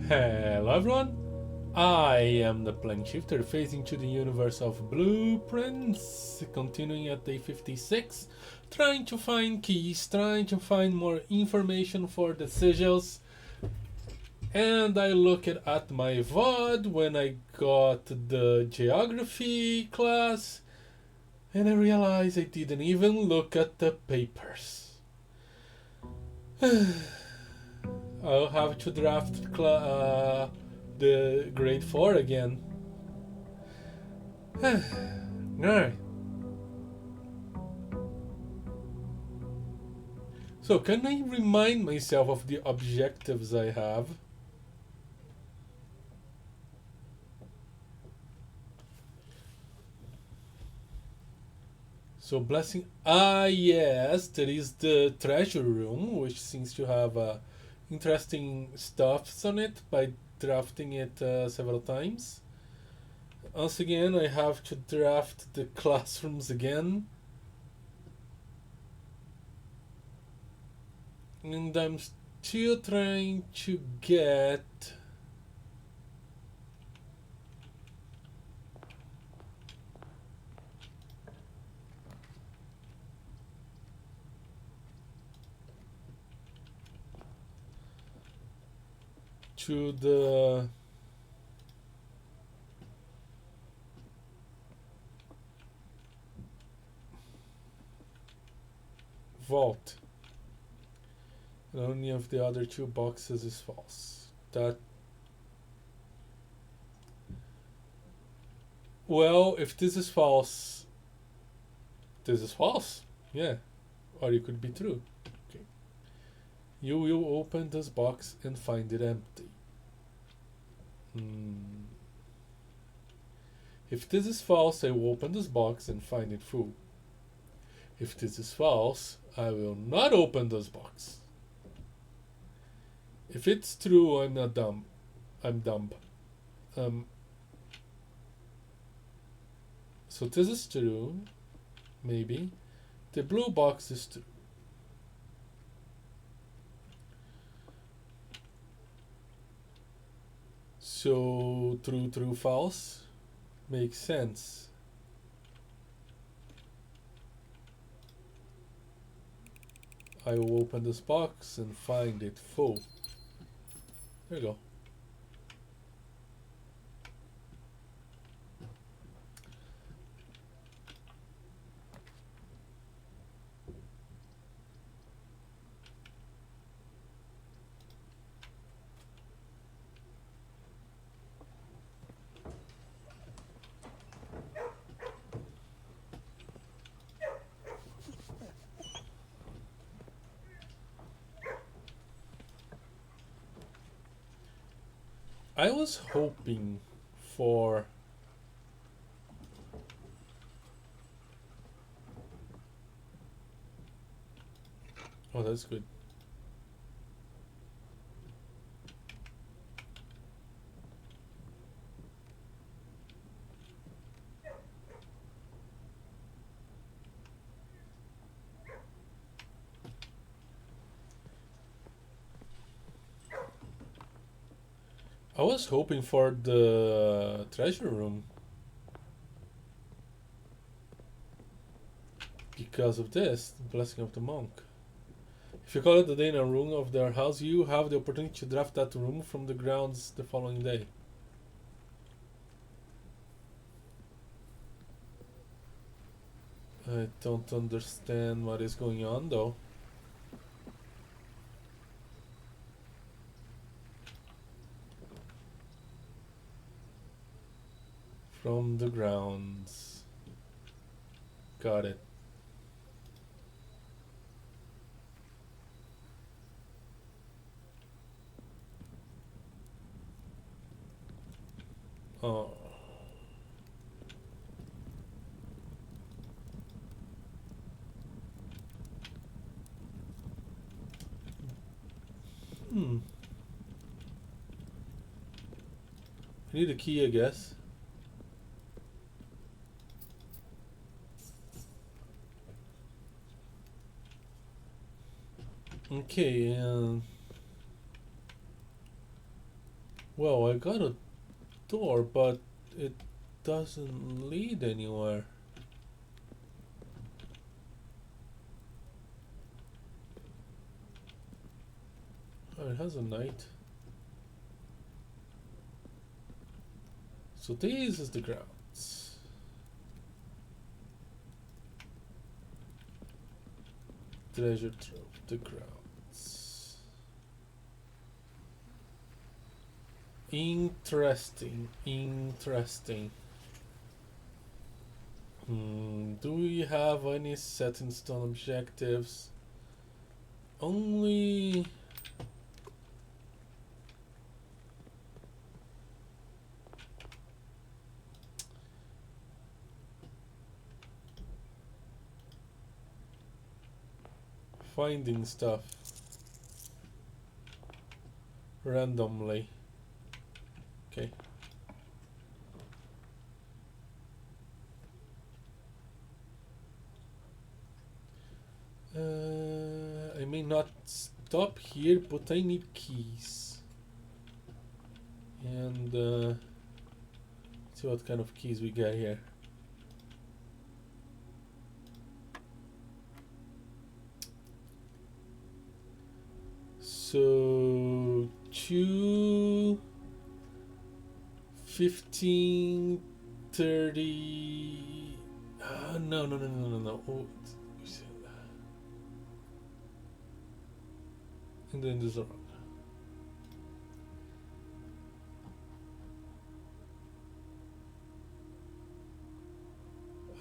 Hello everyone, I am the Plane Shifter phasing to the universe of blueprints, continuing at day 56, trying to find keys, trying to find more information for the sigils. And I looked at my VOD when I got the geography class, and I realized I didn't even look at the papers. I'll have to draft the grade 4 again. Alright. So, can I remind myself of the objectives I have? So, blessing. Yes, there is the treasure room, which seems to have interesting stuffs on it by drafting it several times. Once again, I have to draft the classrooms again. And I'm still trying to get to the vault. And only of the other two boxes is false. Well, if this is false, this is false. Yeah. Or it could be true. Okay. You will open this box and find it empty. If this is false, I will open this box and find it full. If this is false, I will not open this box. If it's true, I'm not dumb. I'm dumb. So this is true. Maybe. The blue box is true. So true, true, false makes sense. I will open this box and find it full. There you go. I was hoping for oh, that's good. I was hoping for the treasure room because of this, the blessing of the monk. If you call it a day in a room of their house, you have the opportunity to draft that room from the grounds the following day. I don't understand what is going on though. From the grounds. Got it. Oh. I need a key, I guess. Okay, Well, I got a door, but it doesn't lead anywhere. Oh, it has a night. So this is the grounds. Treasure trove, the grounds. Interesting, interesting. Do we have any set in stone objectives? Only finding stuff randomly. Okay. I may not stop here, but I need keys. And see what kind of keys we get here. So 2, 15, 30. No. Oh, and then there's a wrong.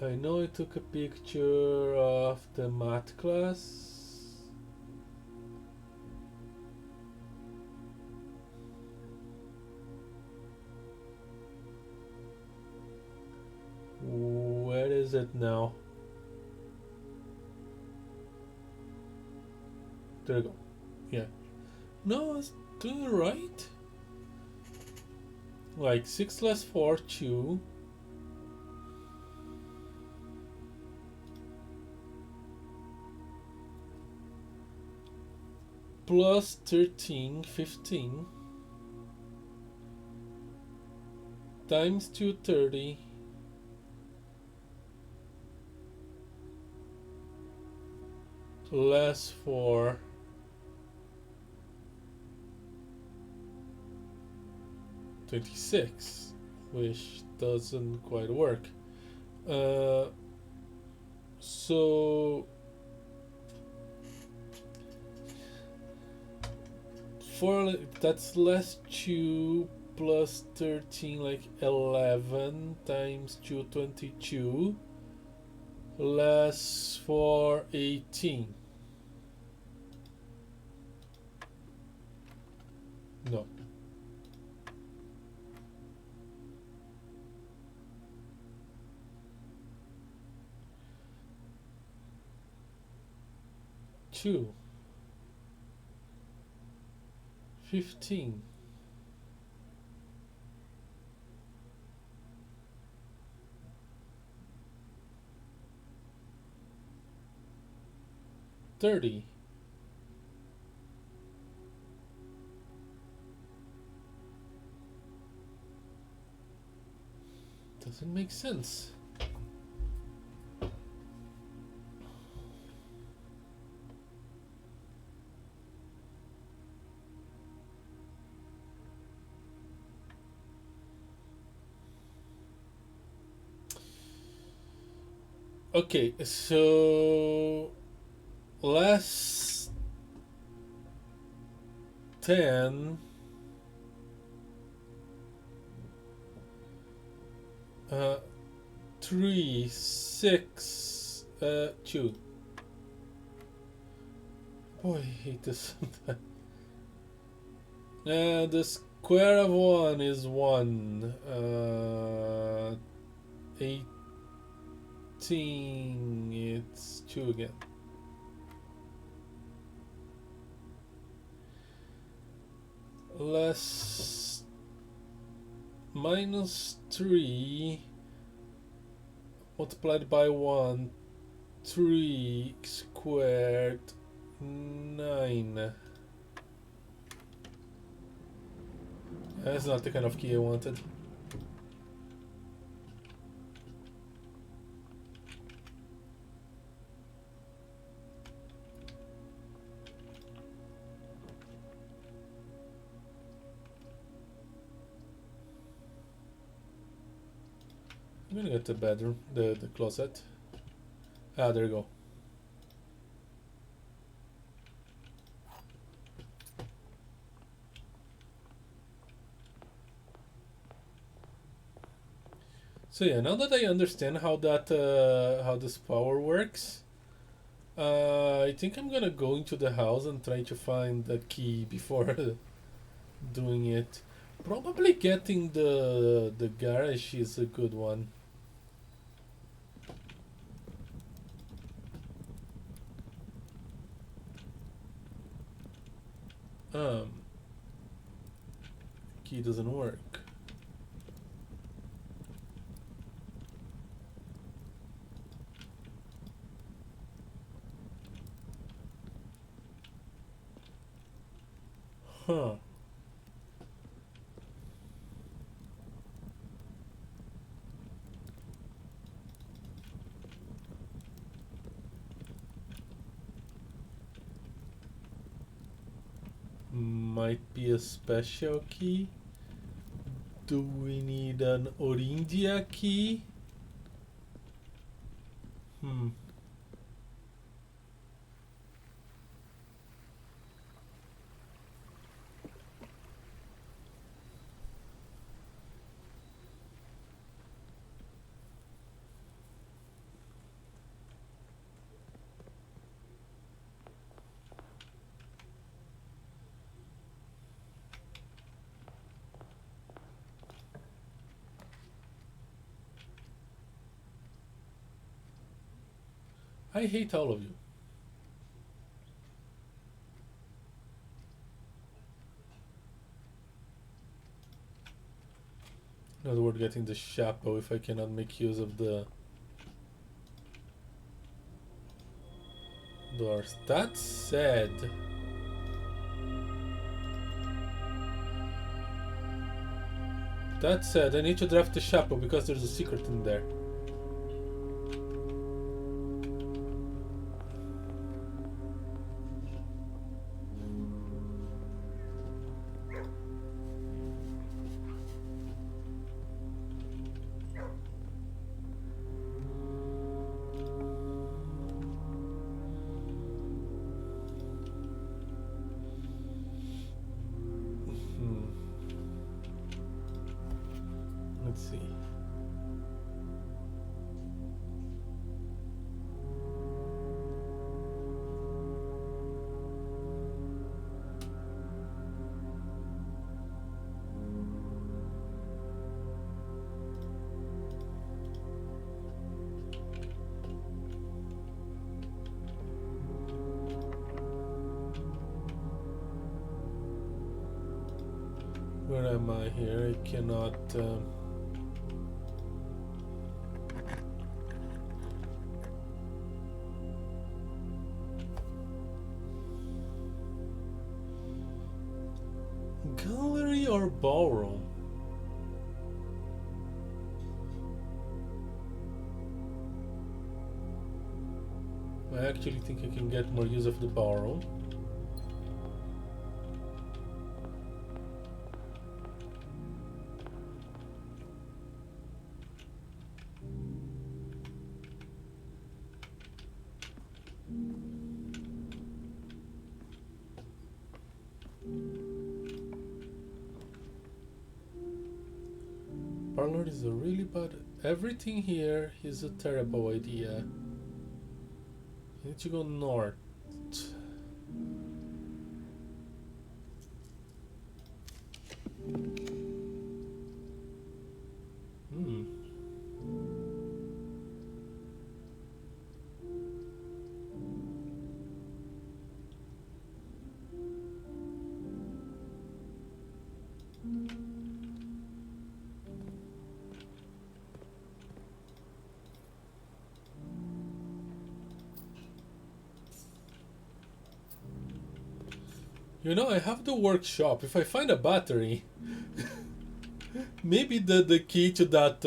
I know I took a picture of the math class. Where is it now? There we go. Yeah. No, it's doing it right. Like 6 less 4, 2. Plus 13, 15. Times 2, 30. Less 4. 26, which doesn't quite work. So that's less 2 plus 13, like 11 times 2, 22. Less 4, 18. No. Two. 15. $30. Doesn't make sense. Okay, so less 10 3, 6, 2. Boy, I hate this. The square of 1 is 1. 18, it's 2 again. Less minus 3 multiplied by 1, 3 squared, 9. That's not the kind of key I wanted. I'm gonna get the bedroom, the closet. Ah, there you go. So yeah, now that I understand how how this power works, I think I'm gonna go into the house and try to find the key before doing it. Probably getting the garage is a good one. Um, Key doesn't work. Huh. Might be a special key. Do we need an Orindia key? Hmm. I hate all of you. Not worth getting the chapeau if I cannot make use of the doors. That said, I need to draft the chapeau because there's a secret in there. Let's see. Where am I here? I cannot. Gallery or ballroom? I actually think I can get more use of the ballroom. Parlor is a really bad. Everything here is a terrible idea. I need to go north. Hmm. You know, I have the workshop. If I find a battery, maybe the key to that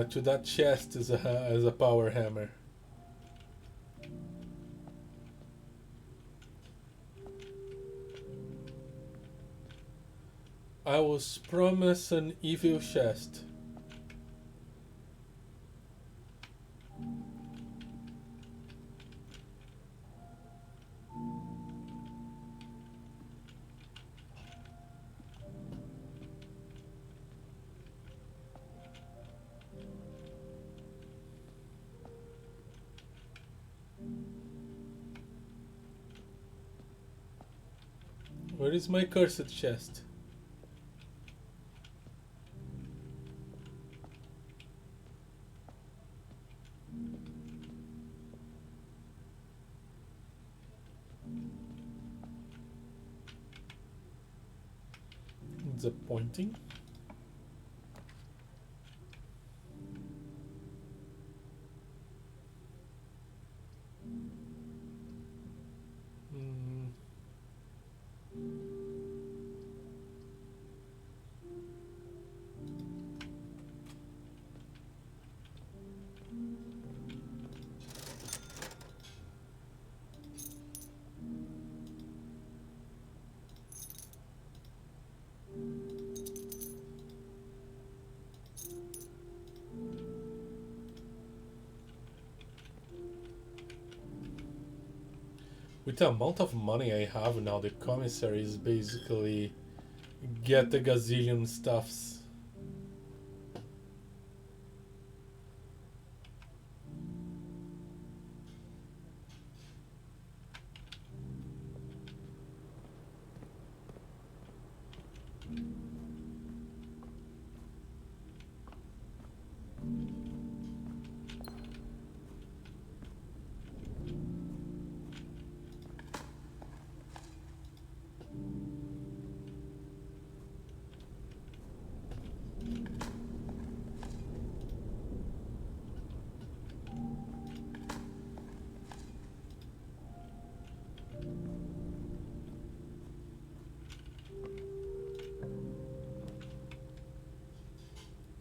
to that chest is a power hammer. I was promised an evil chest. Where is my cursed chest? Disappointing. With the amount of money I have now, the commissary is basically get a gazillion stuffs.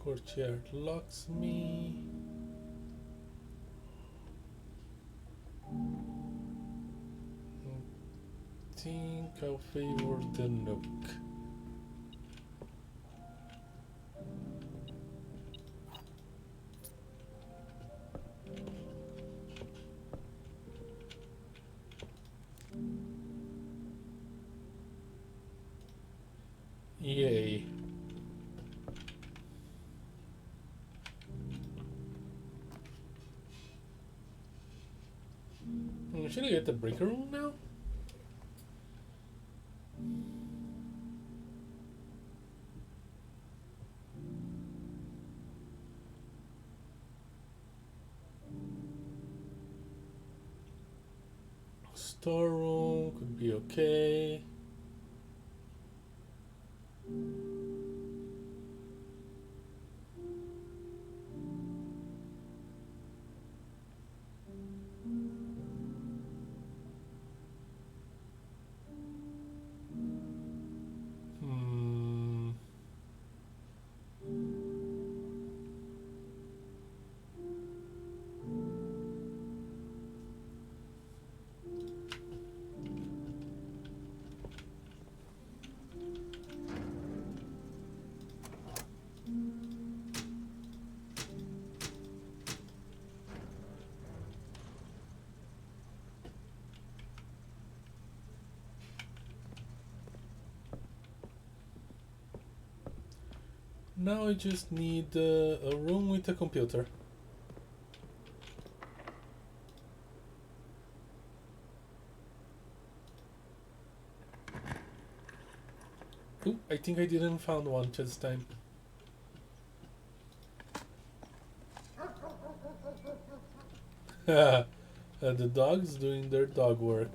Courtyard locks me. I think I'll favor the nook. Yay. Should I get the breaker room now? Storeroom could be okay. Now I just need a room with a computer. Ooh, I think I didn't found one this time. The dog's doing their dog work.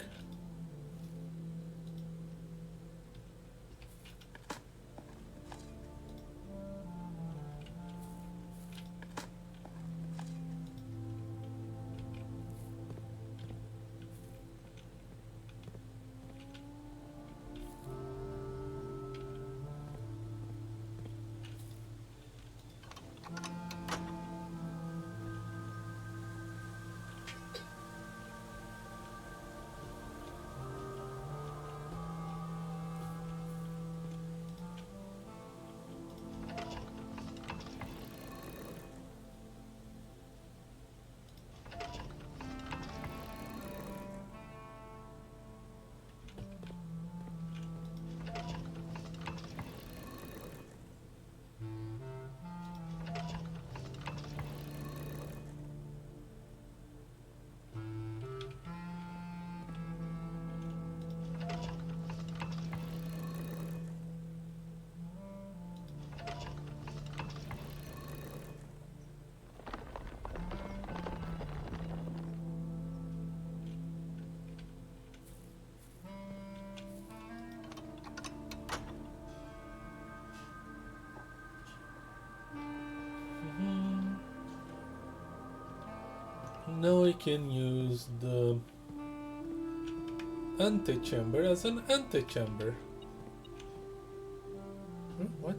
Now I can use the antechamber as an antechamber. What?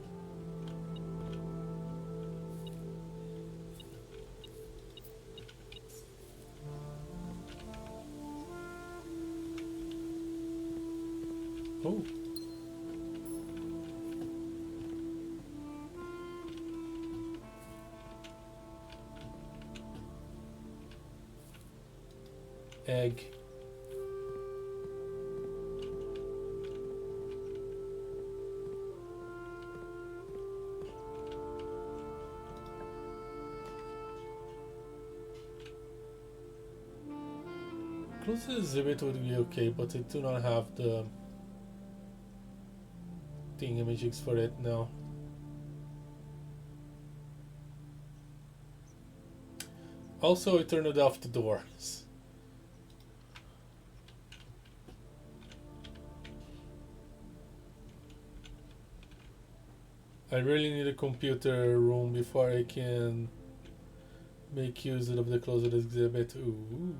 Oh. Egg. Close the exhibit would be okay, but I do not have the thingamajigs for it now. Also, I turned off the doors. I really need a computer room before I can make use of the closed exhibit. Ooh.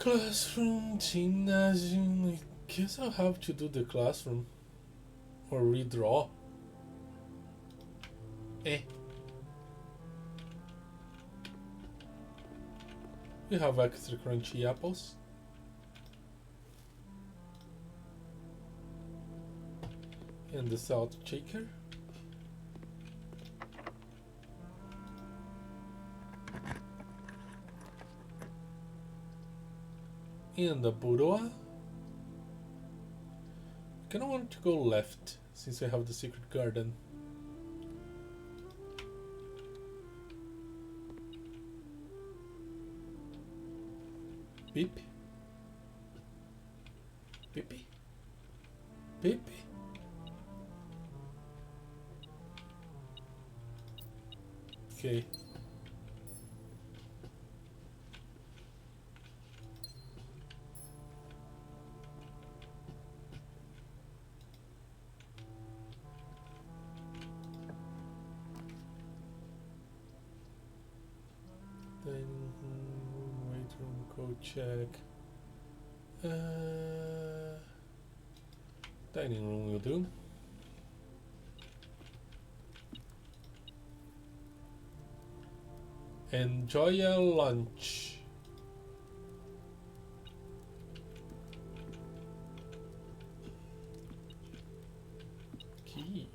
Classroom, gymnasium. I guess I'll have to do the classroom or redraw. You have extra crunchy apples. And the salt shaker. And the boudoir. I kinda want to go left since I have the secret garden. Beep. Beepy. Beep. Okay. Then wait room code check. Dining room will do. Enjoy your lunch. Key.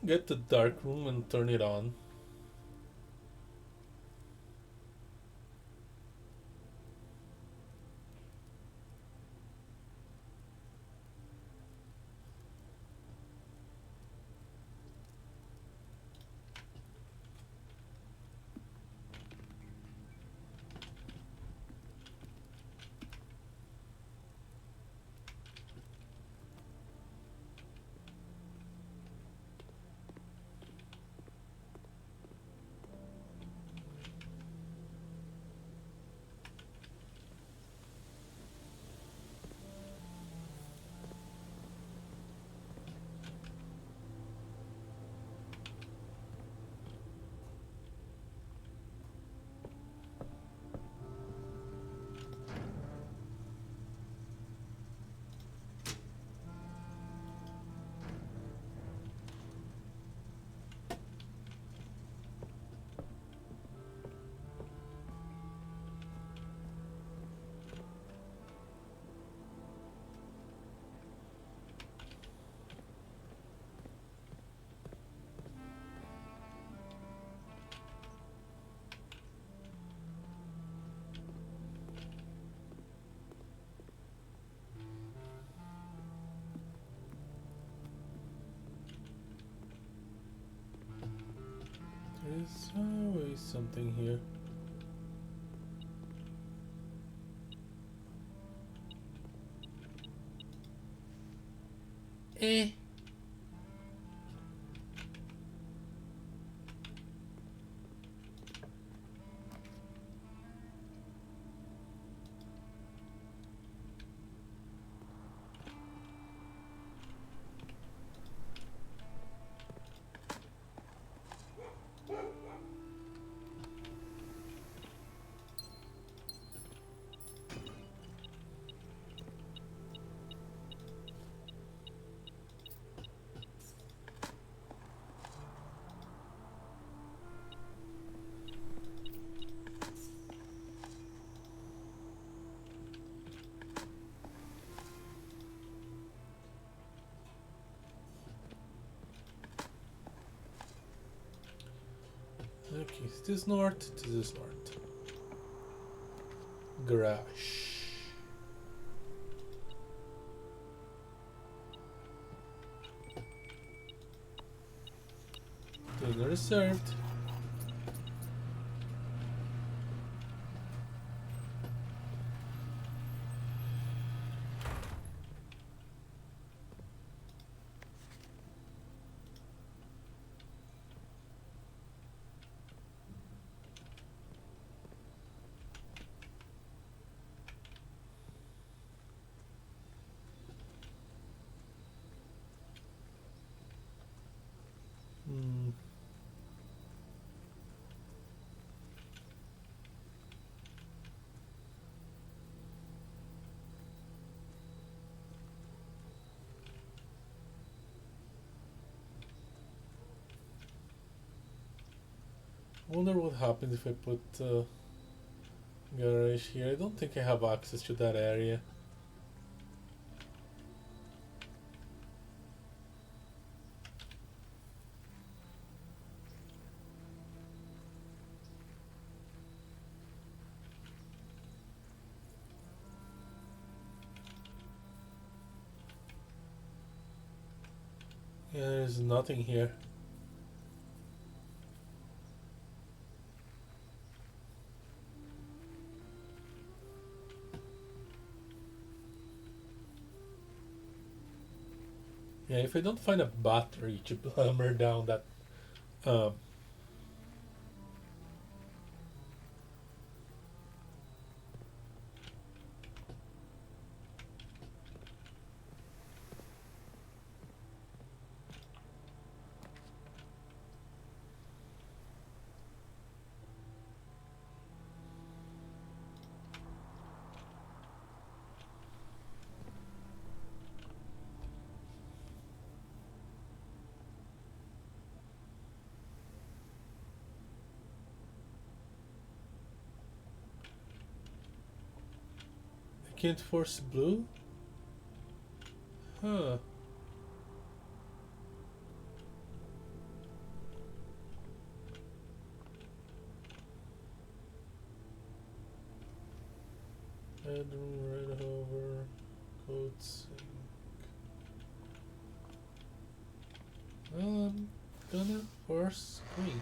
Get the dark room and turn it on. There's always something here. Eh. Okay, is this north? This is north. Garage. Dinner is served. I wonder what happens if I put garage here. I don't think I have access to that area. Yeah, there's nothing here. Yeah, if I don't find a battery to hammer down that um, I can't force blue? Huh. Bedroom, red hover, code sync. Well, I'm gonna force screen.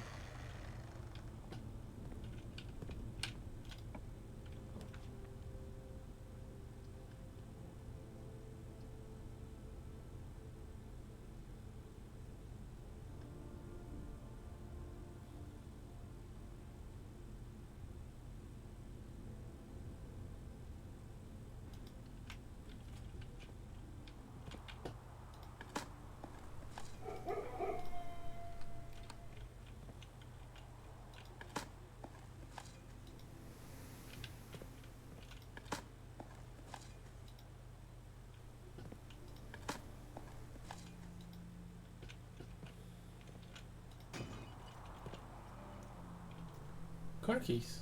Car keys.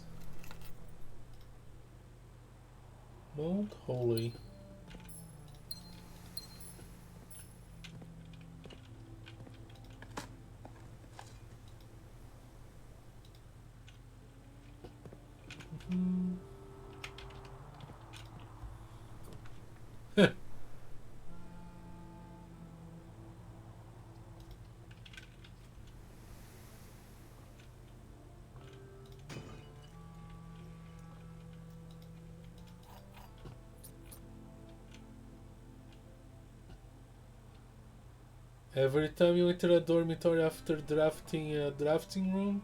Mount Holy. Every time you enter a dormitory after drafting a drafting room,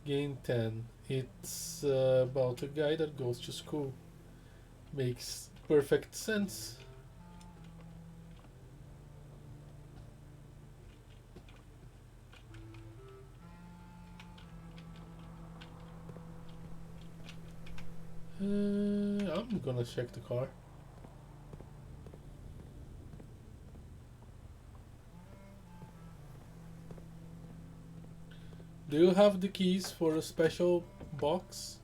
gain 10. It's about a guy that goes to school. Makes perfect sense. I'm gonna check the car. Do you have the keys for a special box?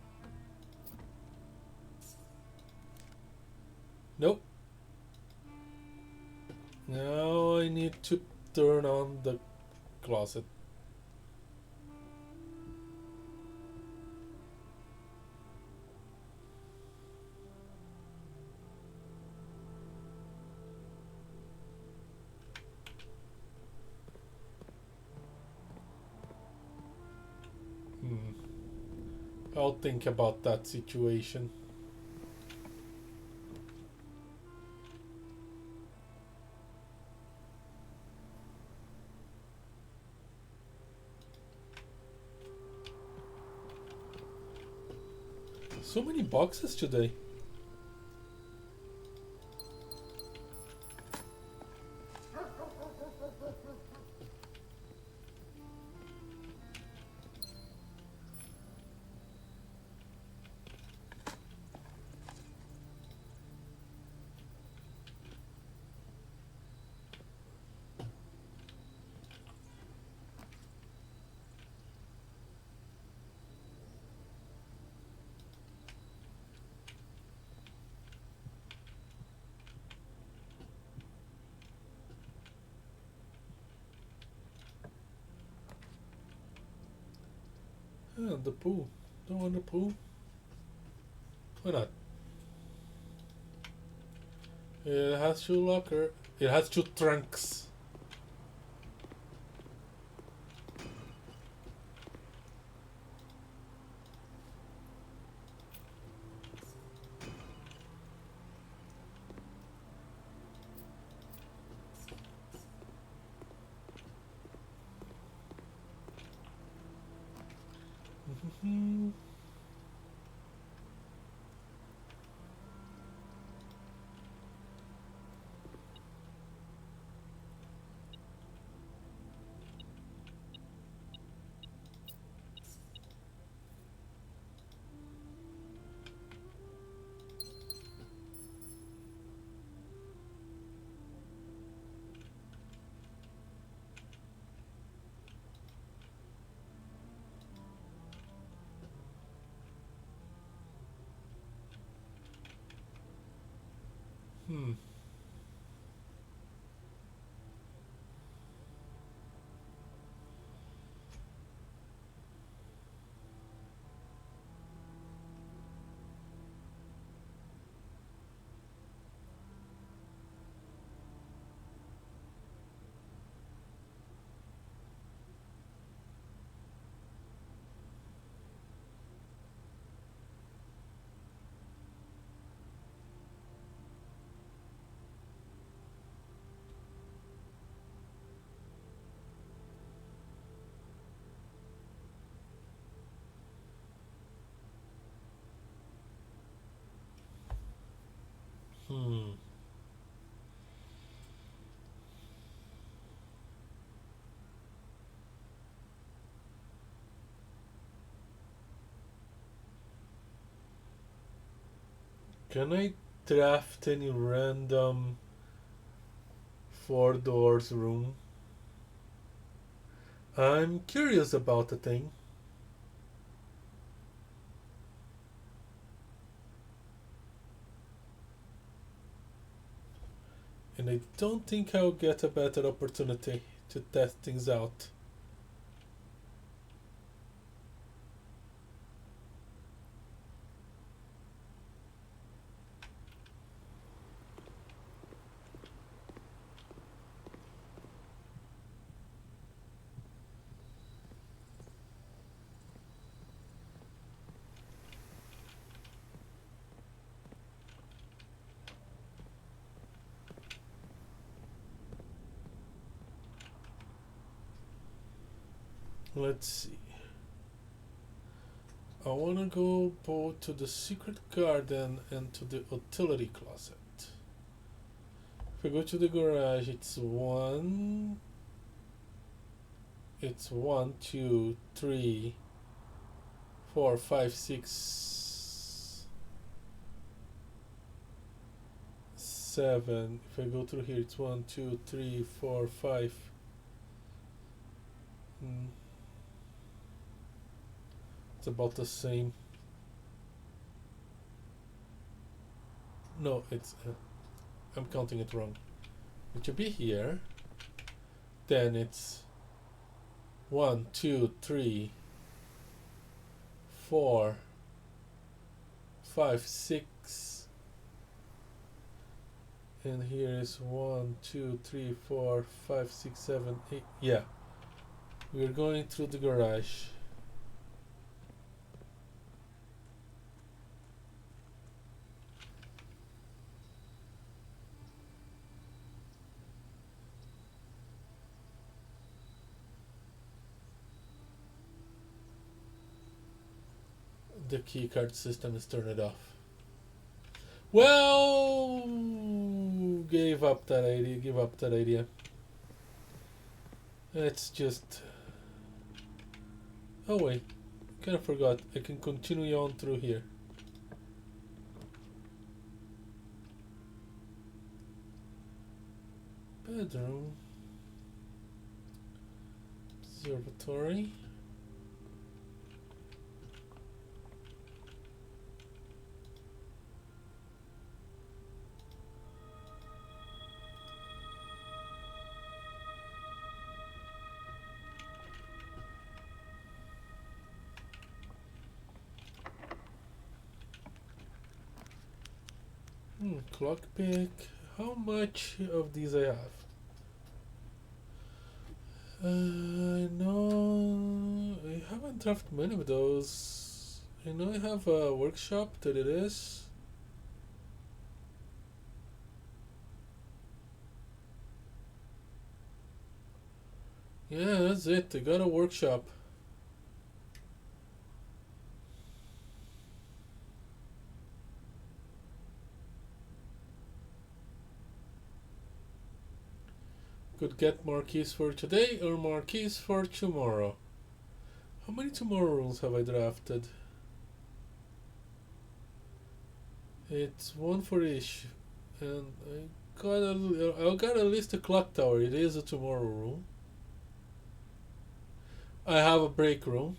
Nope. Now I need to turn on the closet. I'll think about that situation. So many boxes today. Ah, the pool. Don't want the pool? Why not? It has two locker. It has two trunks. Hmm. Can I draft any random 4 doors room? I'm curious about a thing. And I don't think I'll get a better opportunity to test things out. Let's see. I want to go both to the secret garden and to the utility closet. If I go to the garage, it's one, 2, 3, 4, 5, 6, 7. If I go through here, it's 1, 2, 3, 4, 5. It's about the same. No, it's I'm counting it wrong. It should be here. Then it's 1, 2, 3, 4, 5, 6. And here is 1, 2, 3, 4, 5, 6, 7, 8. Yeah. We're going through the garage. The keycard system is turned off. Well, give up that idea. It's just... Oh wait, kind of forgot. I can continue on through here. Bedroom. Observatory. Clock pick. How much of these I have? I know I haven't drafted many of those. I know I have a workshop that it is. Yeah, that's it. I got a workshop. Could get more keys for today or more keys for tomorrow. How many tomorrow rules have I drafted? It's one for each. And I got at least a clock tower. It is a tomorrow rule. I have a break room.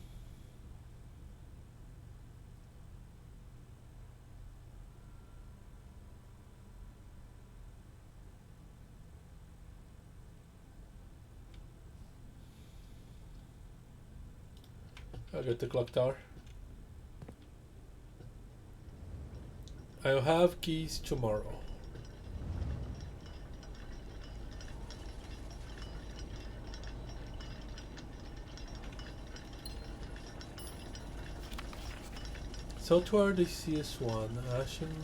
I got the clock tower. I'll have keys tomorrow. Southward the CS1, ashen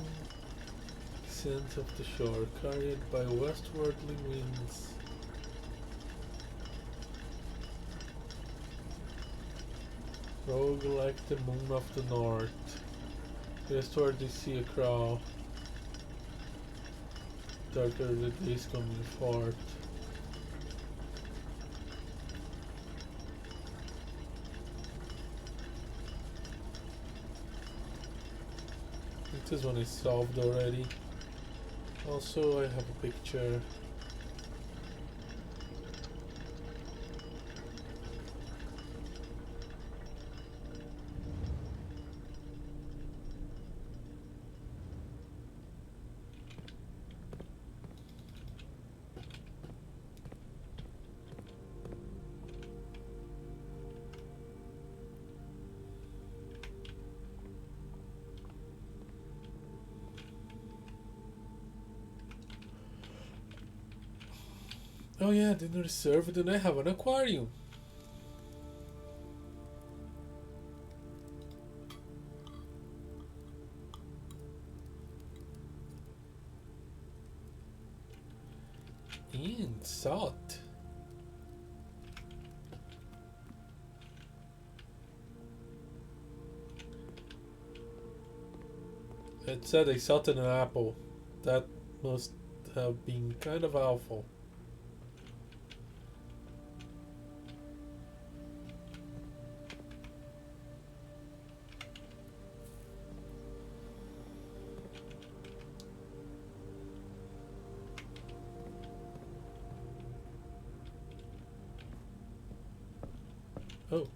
scent of the shore, carried by westwardly winds. Rogue like the moon of the north. Westward they see a crow. Darker the days coming forth. This one is solved already. Also, I have a picture. Oh yeah, dinner is served and I have an aquarium. And salt. It said they salted an apple. That must have been kind of awful. Oh.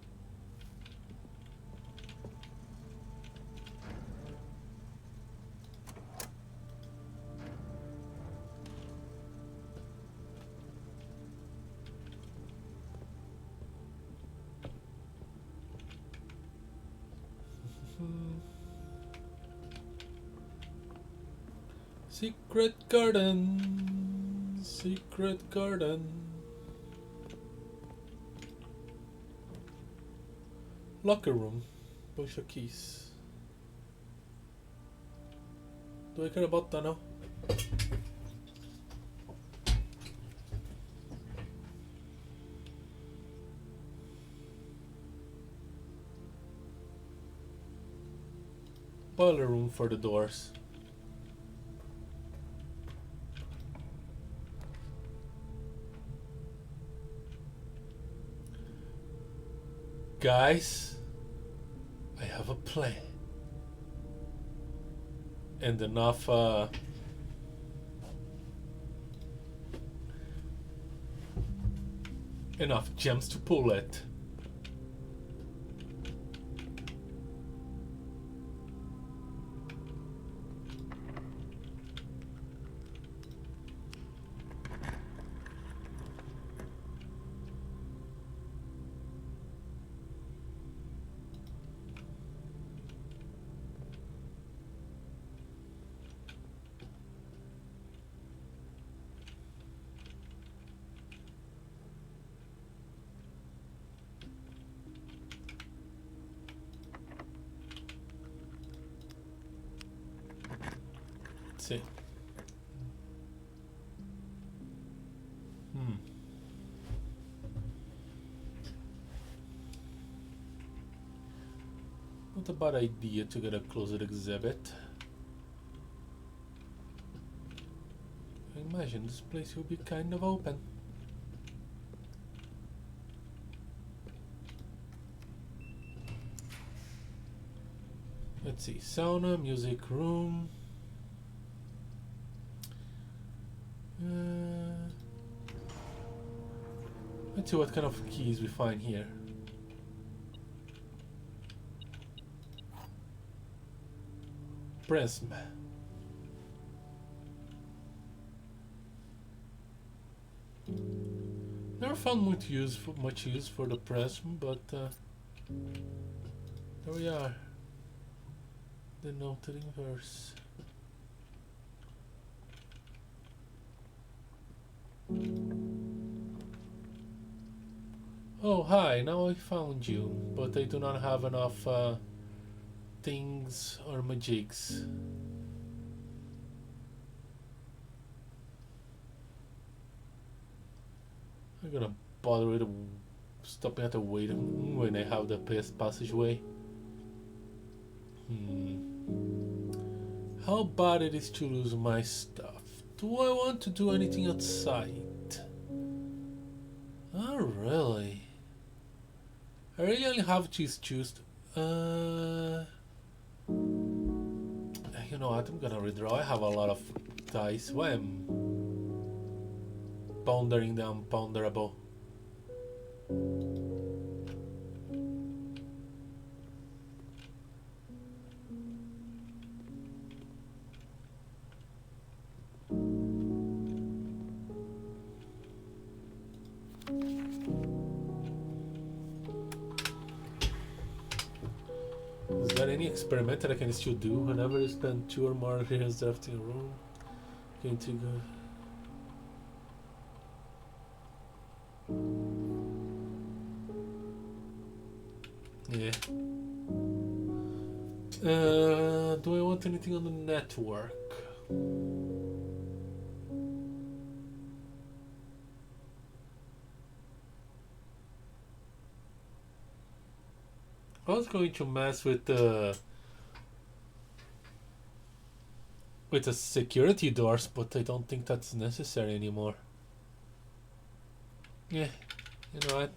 Secret garden. Secret garden. Locker room. Bunch of keys. Do I care about that now? Boiler room for the doors. Guys, I have a plan. And enough gems to pull it. See. Not a bad idea to get a closet exhibit. I imagine this place will be kind of open. Let's see, sauna, music room. Let's see what kind of keys we find here. Prism. Never found much use for the prism, but there we are. The noted inverse. Oh, hi, now I found you, but I do not have enough things or magics. I'm gonna bother with stopping at the waiting when I have the passageway. How bad it is to lose my stuff. Do I want to do anything outside? Oh, really? I really only have to choose. I know what? I'm gonna redraw. I have a lot of dice. Why am pondering the unponderable? Is there any experiment that I can still do whenever you spend 2 or more years drafting a room? Going to go. Yeah. Do I want anything on the network? I was going to mess with the security doors, but I don't think that's necessary anymore. Yeah, you know what?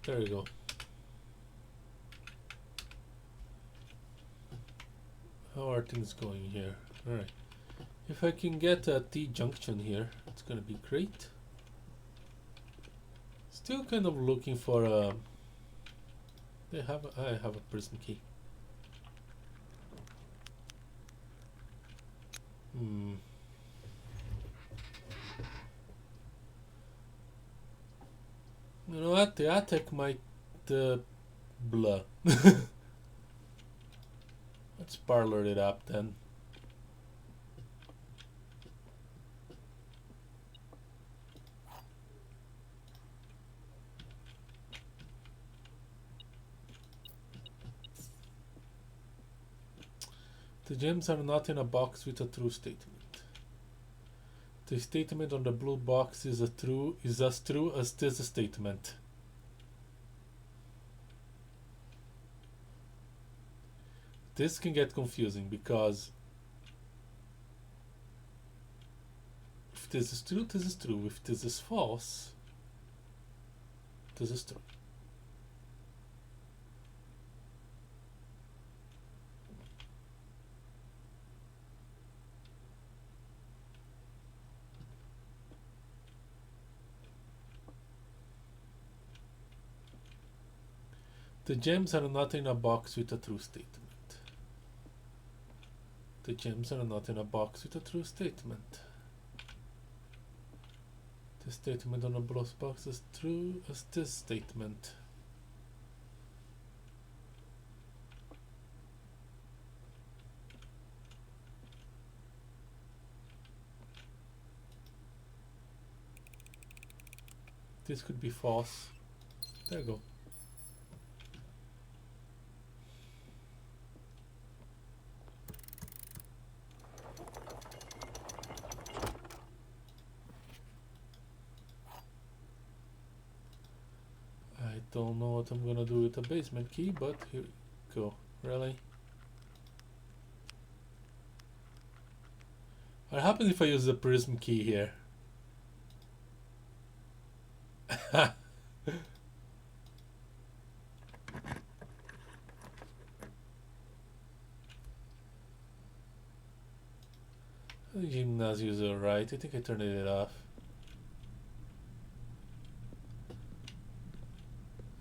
There we go. How are things going here? Alright. If I can get a T-junction here, it's gonna be great. Still kind of looking for a... I have a prism key. You know what? The attic might blah. Let's parlor it up then. The gems are not in a box with a true statement. The statement on the blue box is as true as this statement. This can get confusing because if this is true, this is true. If this is false, this is true. The gems are not in a box with a true statement. The gems are not in a box with a true statement. The statement on the blue box is true as this statement. This could be false. There you go. I don't know what I'm gonna do with the basement key, but here we go. Really? What happens if I use the prism key here? The gymnasium is alright. I think I turned it off.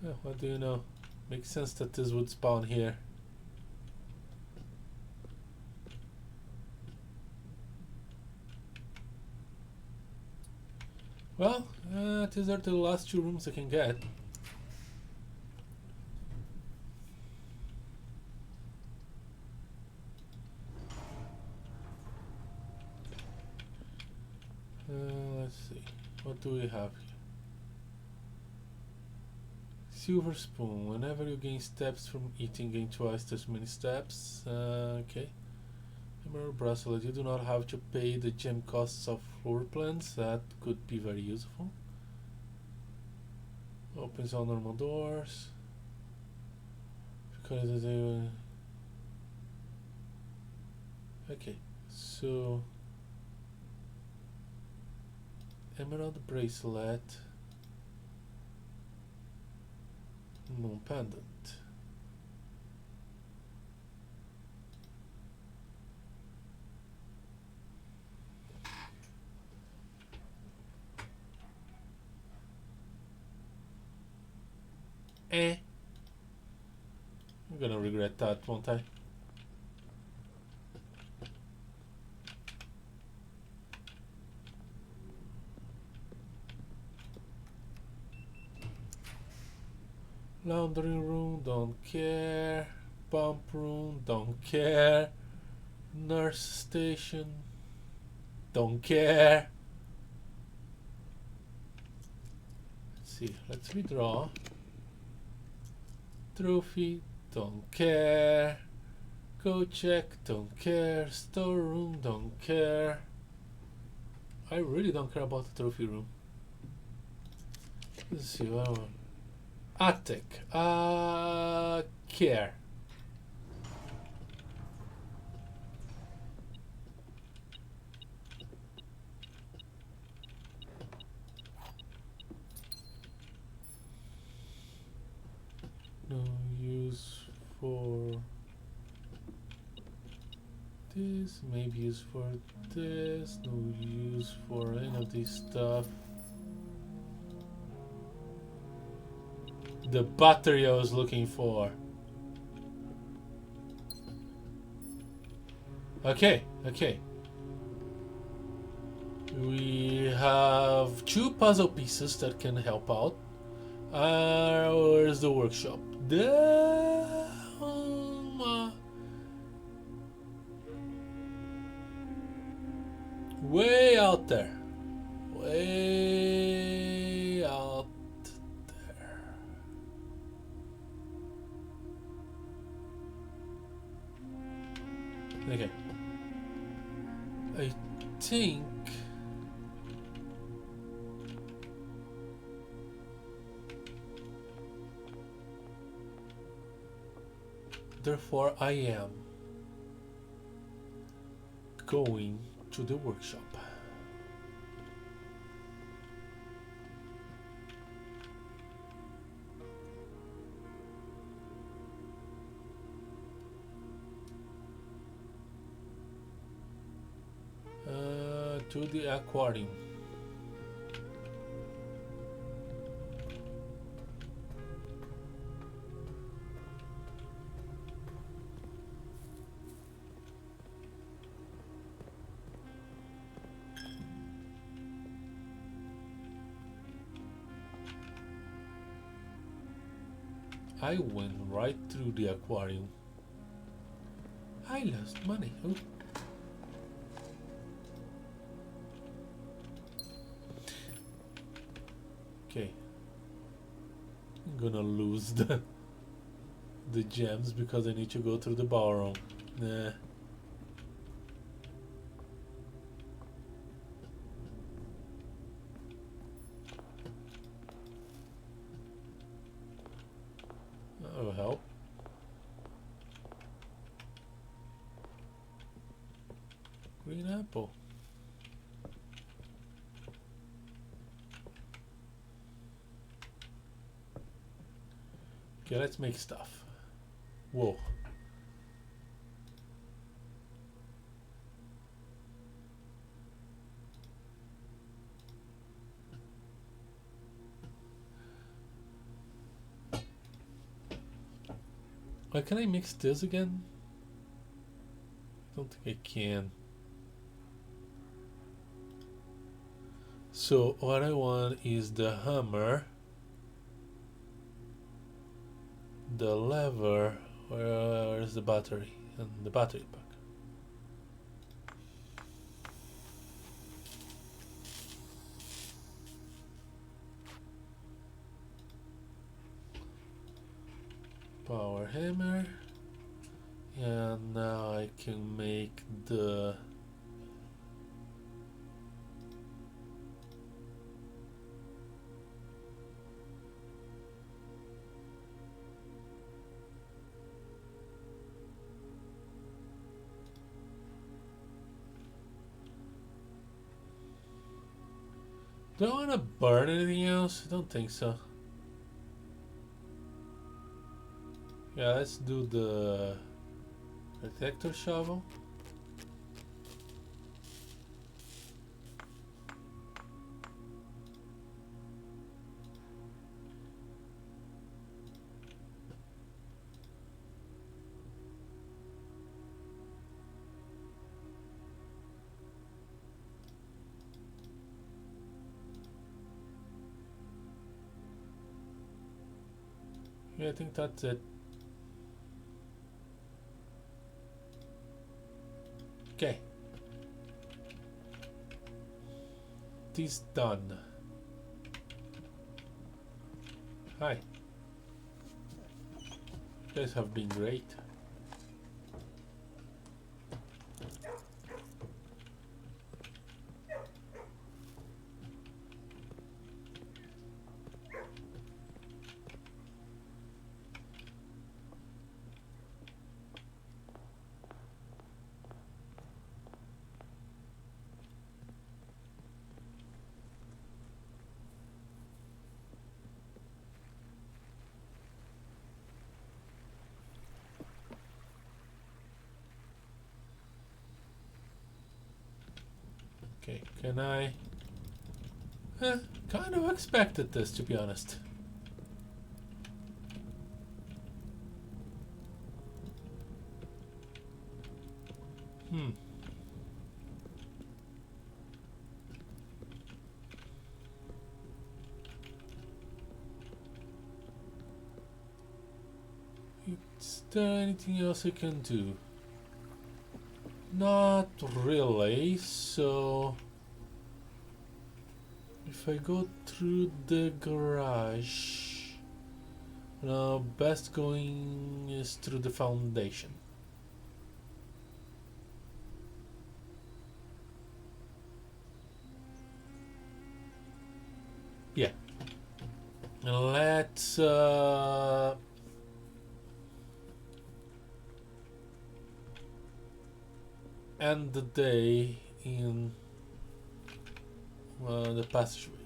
Yeah, what do you know? Makes sense that this would spawn here. Well, these are the last 2 rooms I can get. Let's see. What do we have here? Silver spoon. Whenever you gain steps from eating, gain twice as many steps. Okay. Emerald bracelet. You do not have to pay the gem costs of floor plans. That could be very useful. Opens all normal doors. Because they. Okay. So. Emerald bracelet. Moon pendant. I'm gonna regret that, won't I? Laundry room, don't care. Pump room, don't care. Nurse station, don't care. Let's see, let's withdraw. Trophy, don't care. Go check, don't care. Storeroom, don't care. I really don't care about the trophy room. Let's see, what attic, care. No use for this, maybe use for this, no use for any of this stuff. The battery I was looking for. Okay, okay. We have 2 puzzle pieces that can help out. Where's the workshop? Way out there. Way out there. Okay. I think therefore I am going to the workshop. To the aquarium. I went right through the aquarium. I lost money. Oh. Okay. I'm gonna lose the gems because I need to go through the ballroom. Nah. That'll help. Green apple. Okay, let's make stuff. Whoa. Why can I mix this again? I don't think I can. So what I want is the hammer, the lever, where's the battery, and the battery pack. power hammer. And now I can make the do I want to burn anything else? I don't think so. Yeah, let's do the detector shovel. Yeah, I think that's it. Okay. This done. Hi. You guys have been great. Okay, can I? Kind of expected this, to be honest. Is there anything else I can do? Not really, so if I go through the garage, no, best going is through the foundation. Yeah. Let's end the day in the passageway.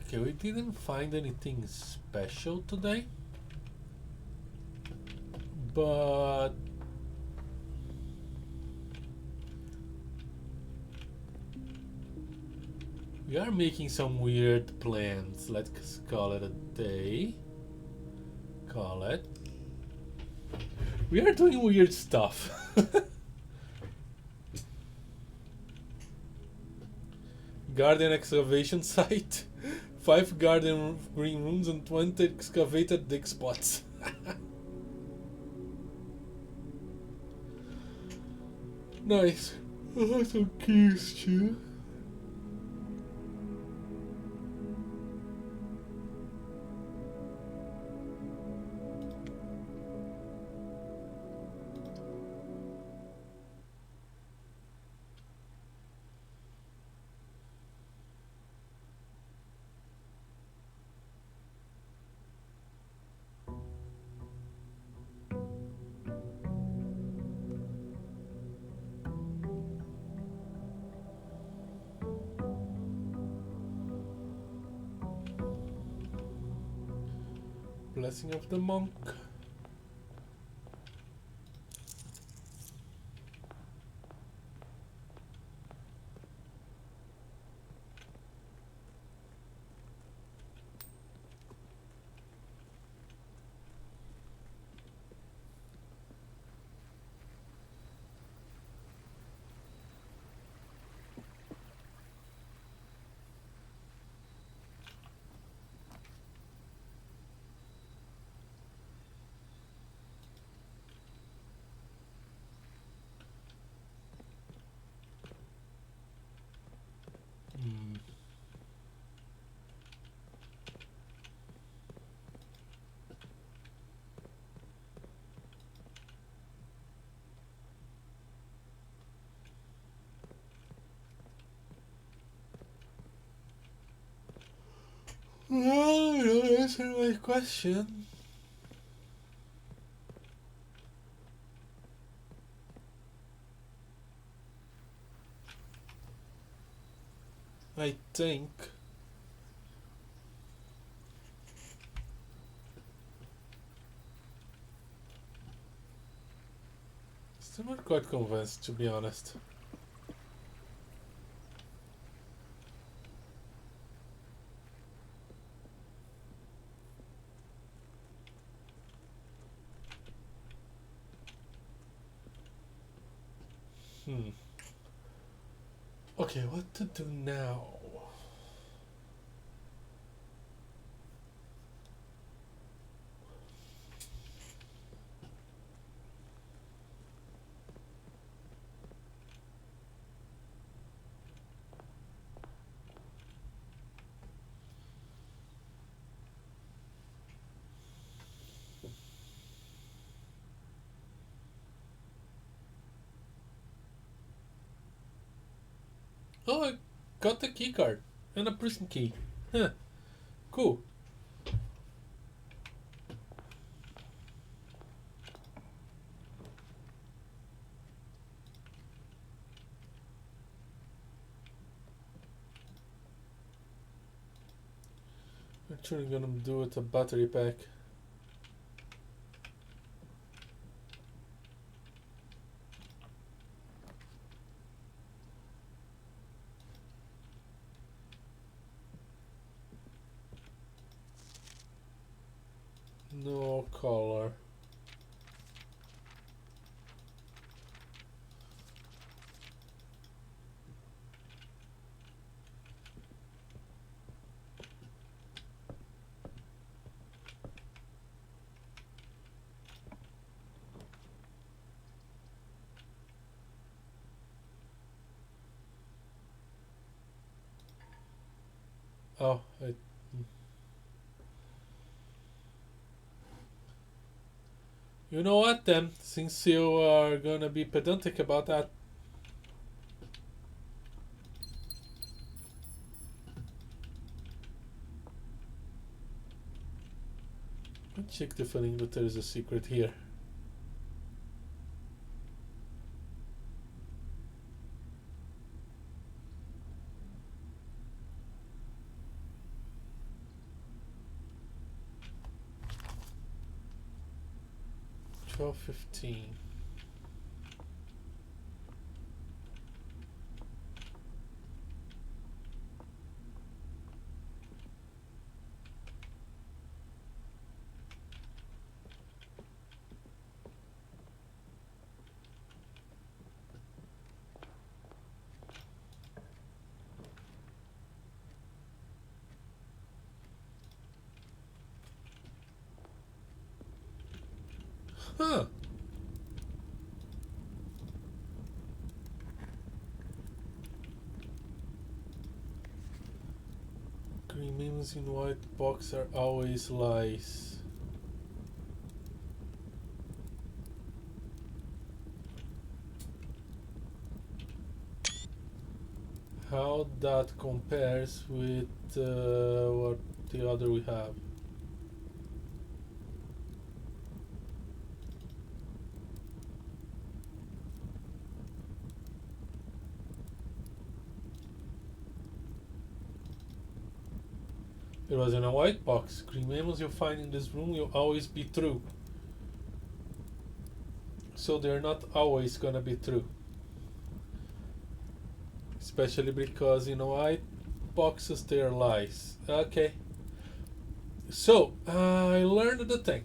Okay, we didn't find anything special today, but we are making some weird plans. Let's call it a day. Call it. We are doing weird stuff. Garden excavation site. 5 garden green rooms and 20 excavated dig spots. Nice. I have some keys too. Blessing of the monk. Well, you answered my question. I think. Still not quite convinced, to be honest. Okay, what to do now? Oh, I got the key card and a prison key. Huh. Cool. Actually gonna do it a battery pack. No color. Oh, you know what then? Since you are gonna be pedantic about that, let's check the feeling that there is a secret here. $12.15. Huh. Green memes in white box are always lies. How that compares with what the other we have. It was in a white box. Green memos you find in this room will always be true. So they're not always gonna be true. Especially because in white boxes there are lies. Okay. So, I learned the thing.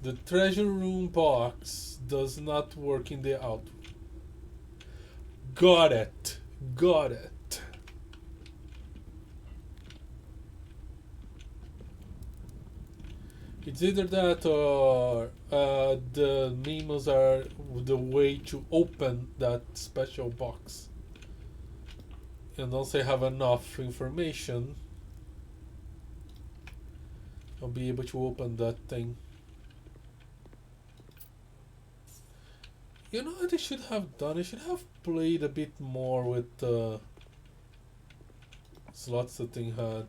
The treasure room box does not work in the out. Got it. It's either that or the memos are the way to open that special box. And once I have enough information, I'll be able to open that thing. You know what I should have done? I should have played a bit more with the slots the thing had.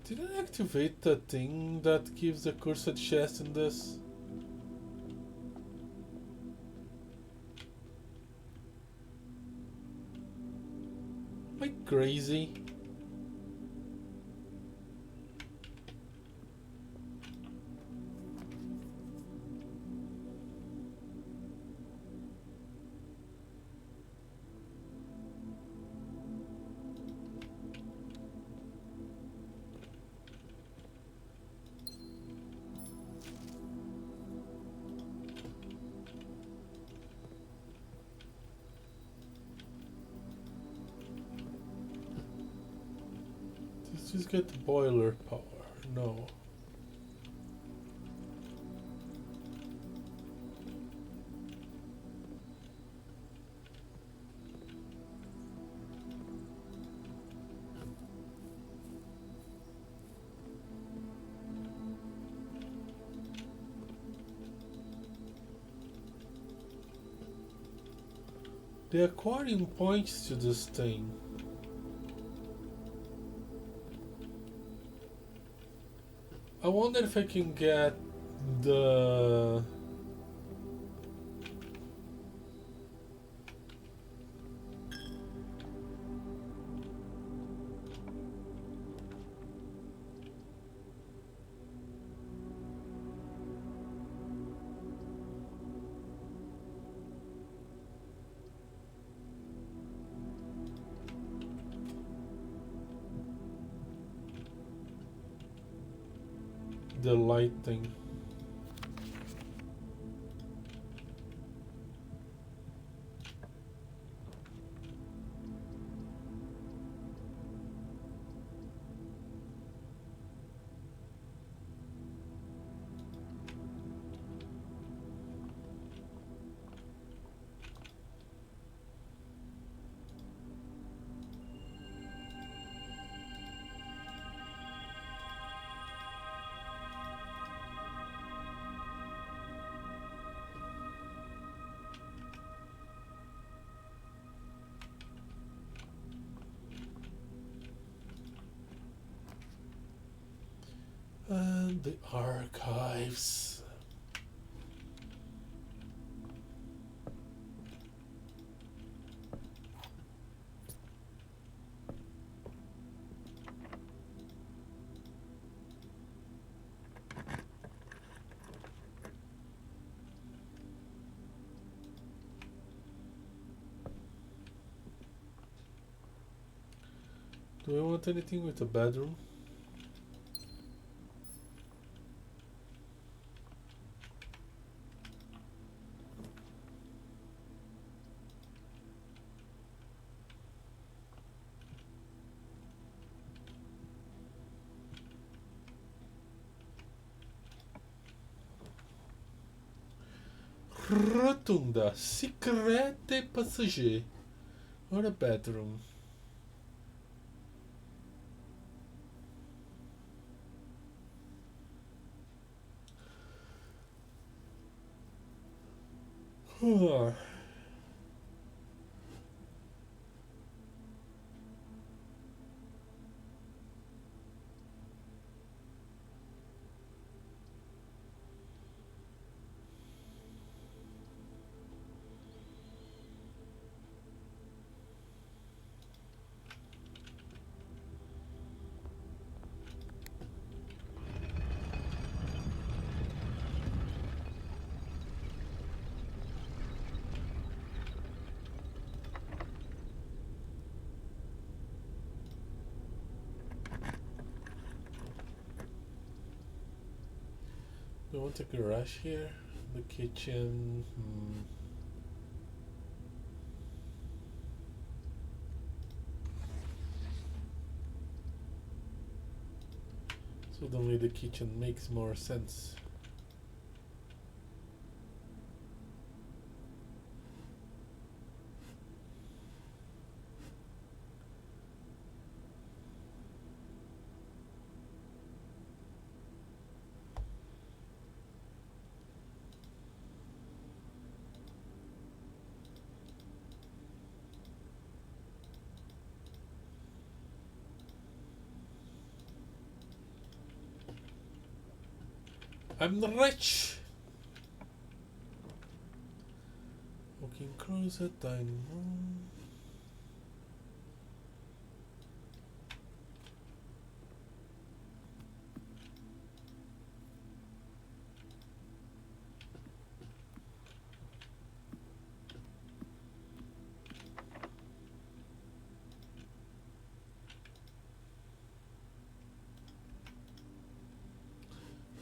Did I activate the thing that gives the cursed chest in this? Am I crazy? Let's just get the boiler power. No. The aquarium points to this thing. I wonder if I can get the light thing. And the archives. Do I want anything with a bedroom? Rotunda, secrete passager, or a bedroom. 。 . 。 。 . 。 . 。 . 。 . 。 . 。 。 。 . 。 。 . 。 。 . 。 。 。 。 。 . 。 。 . 。 。 。 。 。 . 。 。 。 。 。 。 . 。 。 。 。 。 . 。 。 . 。 。 . We want a garage here, the kitchen. Suddenly the kitchen makes more sense. I'm rich! Walking closet, dining room.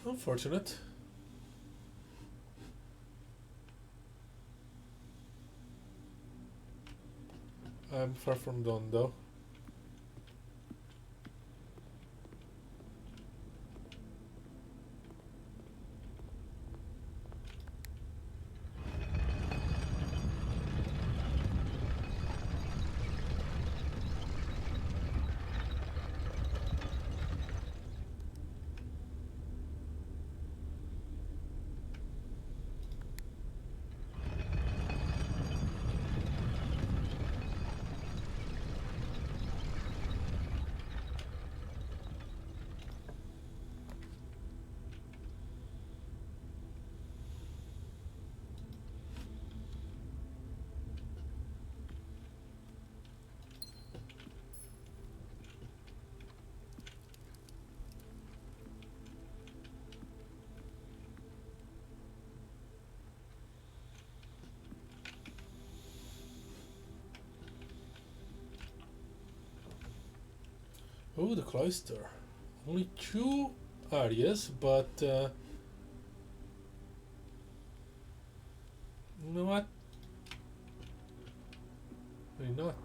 Unfortunate. I'm far from done though. Oh, the cloister. Only 2 areas, but you know what? Why not?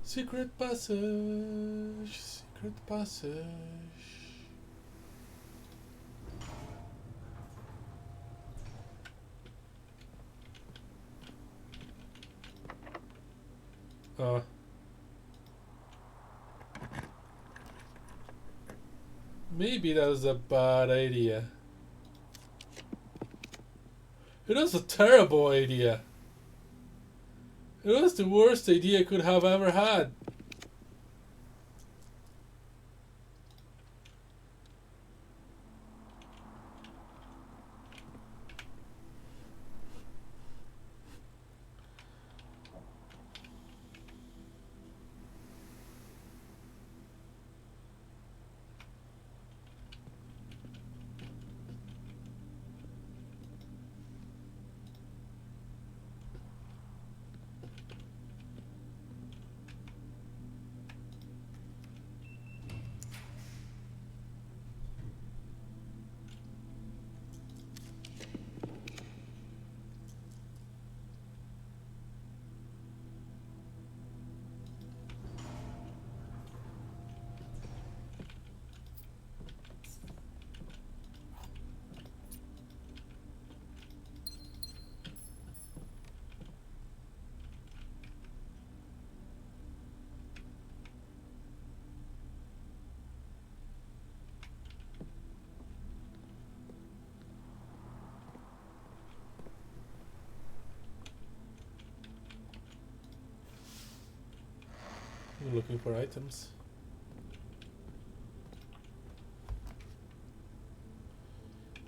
Secret passage, secret passage. Maybe that was a bad idea. It was a terrible idea. It was the worst idea I could have ever had. looking for items.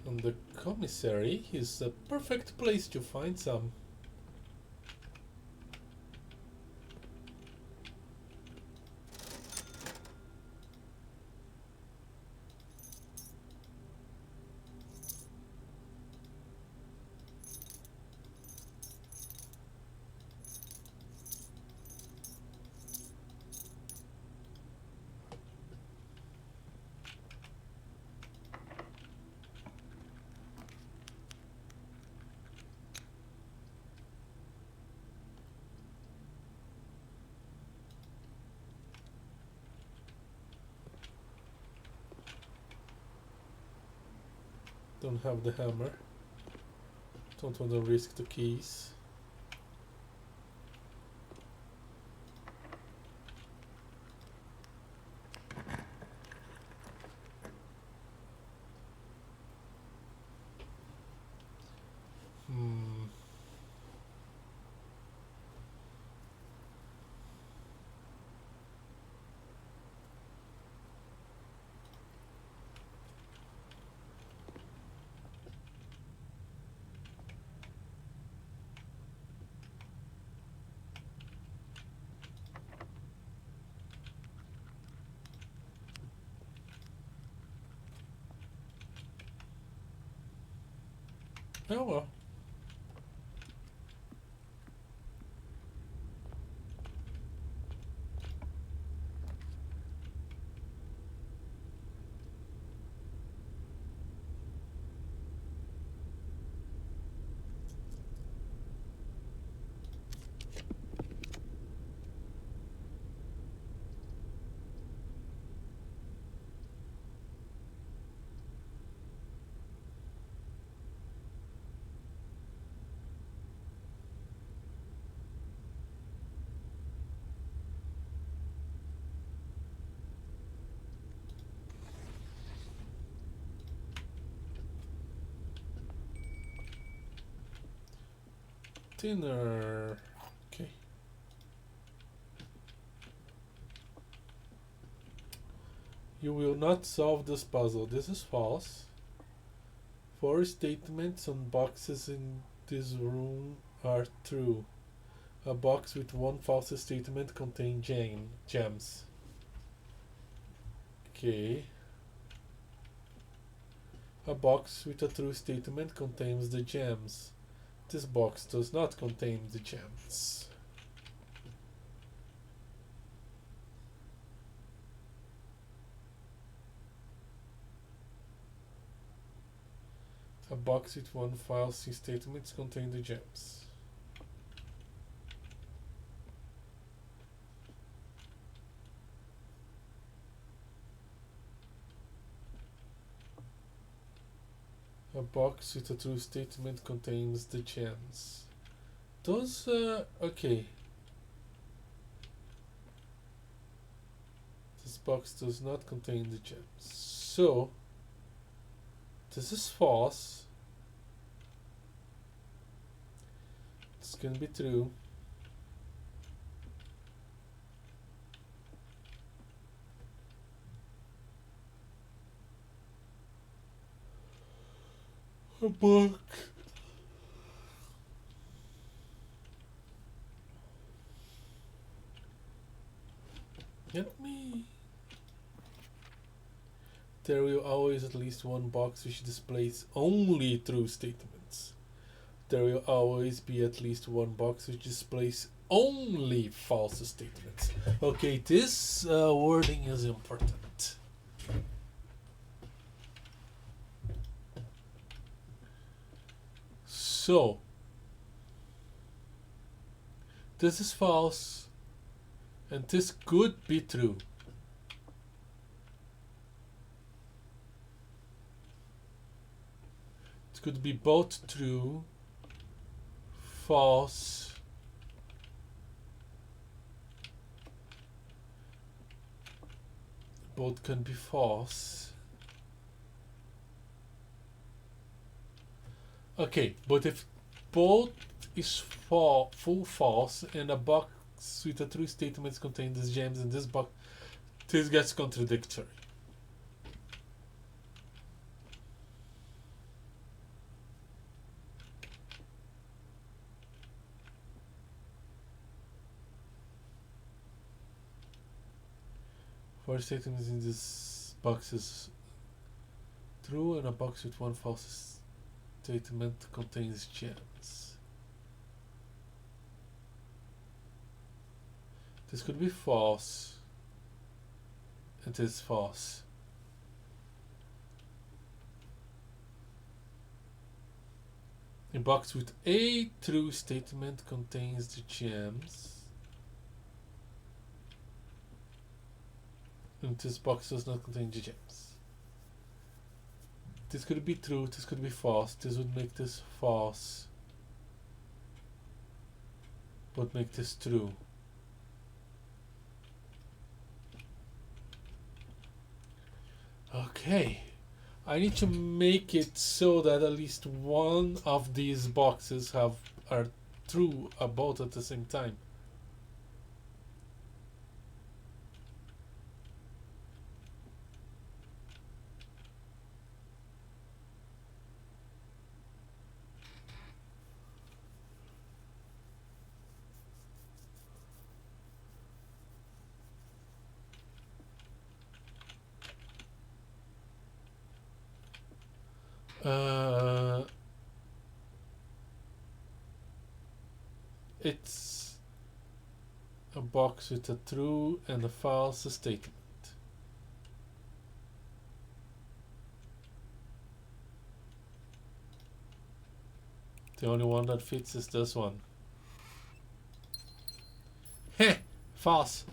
And the commissary is a perfect place to find some. Don't have the hammer. Don't want to risk the keys. Oh well. Dinner. Okay. You will not solve this puzzle. This is false. 4 statements on boxes in this room are true. A box with one false statement contains gems. Okay. A box with a true statement contains the gems. This box does not contain the gems. A box with one false statement contains the gems. A box with a true statement contains the gems. Those, okay. This box does not contain the gems. So, this is false. It's gonna be true. A book. Get me. There will always at least one box which displays only true statements. There will always be at least one box which displays only false statements. Okay, this wording is important. So, this is false, and this could be true. It could be both true, false, both can be false. Okay, but if both is full false and a box box with a true statement contains these gems in this box. This gets contradictory. Four statements in this box is true, and a box with one false statement contains gems. This could be false. It is false. A box with a true statement contains the gems. And this box does not contain the gems. This could be true, this could be false. This would make this false. Would make this true. Okay. I need to make it so that at least one of these boxes are true both at the same time. It's a box with a true and a false statement. The only one that fits is this one. Heh! False.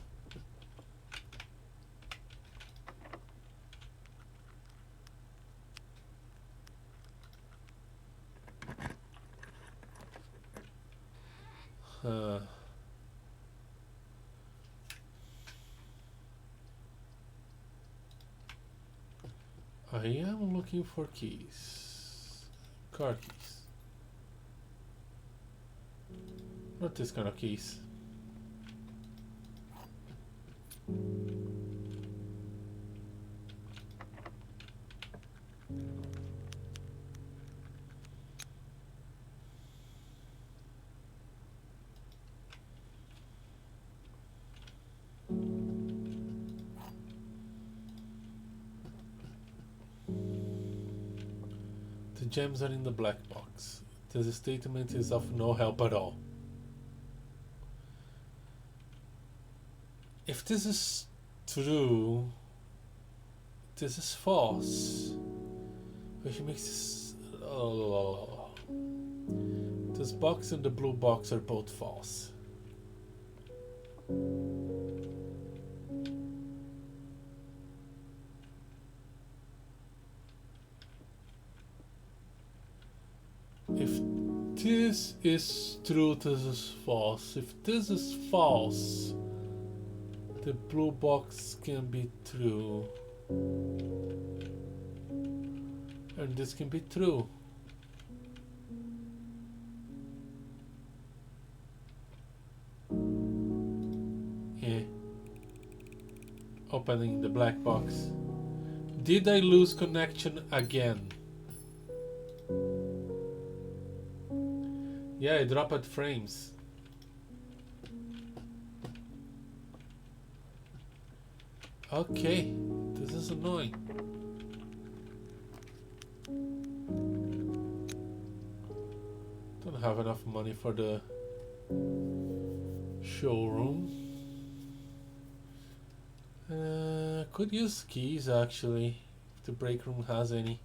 I am looking for keys. Car keys. Not this kind of keys. The gems are in the black box. This statement is of no help at all. If this is true, this is false. Which makes this... This box and the blue box are both false. If this is true, this is false. If this is false, the blue box can be true. And this can be true. Yeah. Opening the black box. Did I lose connection again? Yeah, I dropped frames. Okay, this is annoying. Don't have enough money for the showroom. Could use keys actually, if the break room has any.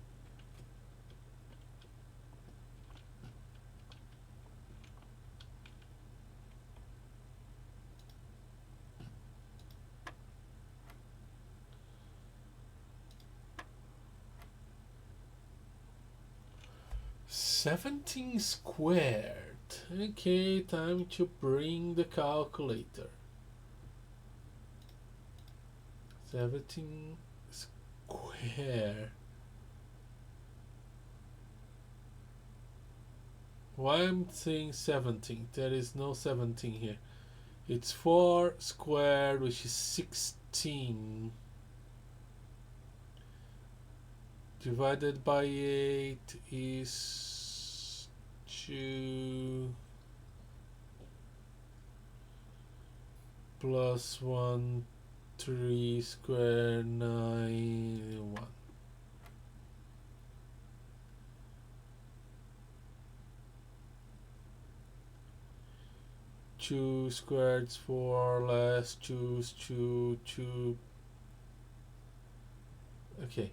$17 squared. Okay, time to bring the calculator. 17 square. Why I'm saying 17? There is no 17 here. It's 4 squared, which is 16. Divided by 8 is 2 plus 1, 3 squared, 9, 1. 2 squared, 4 less, choose 2, 2. Okay.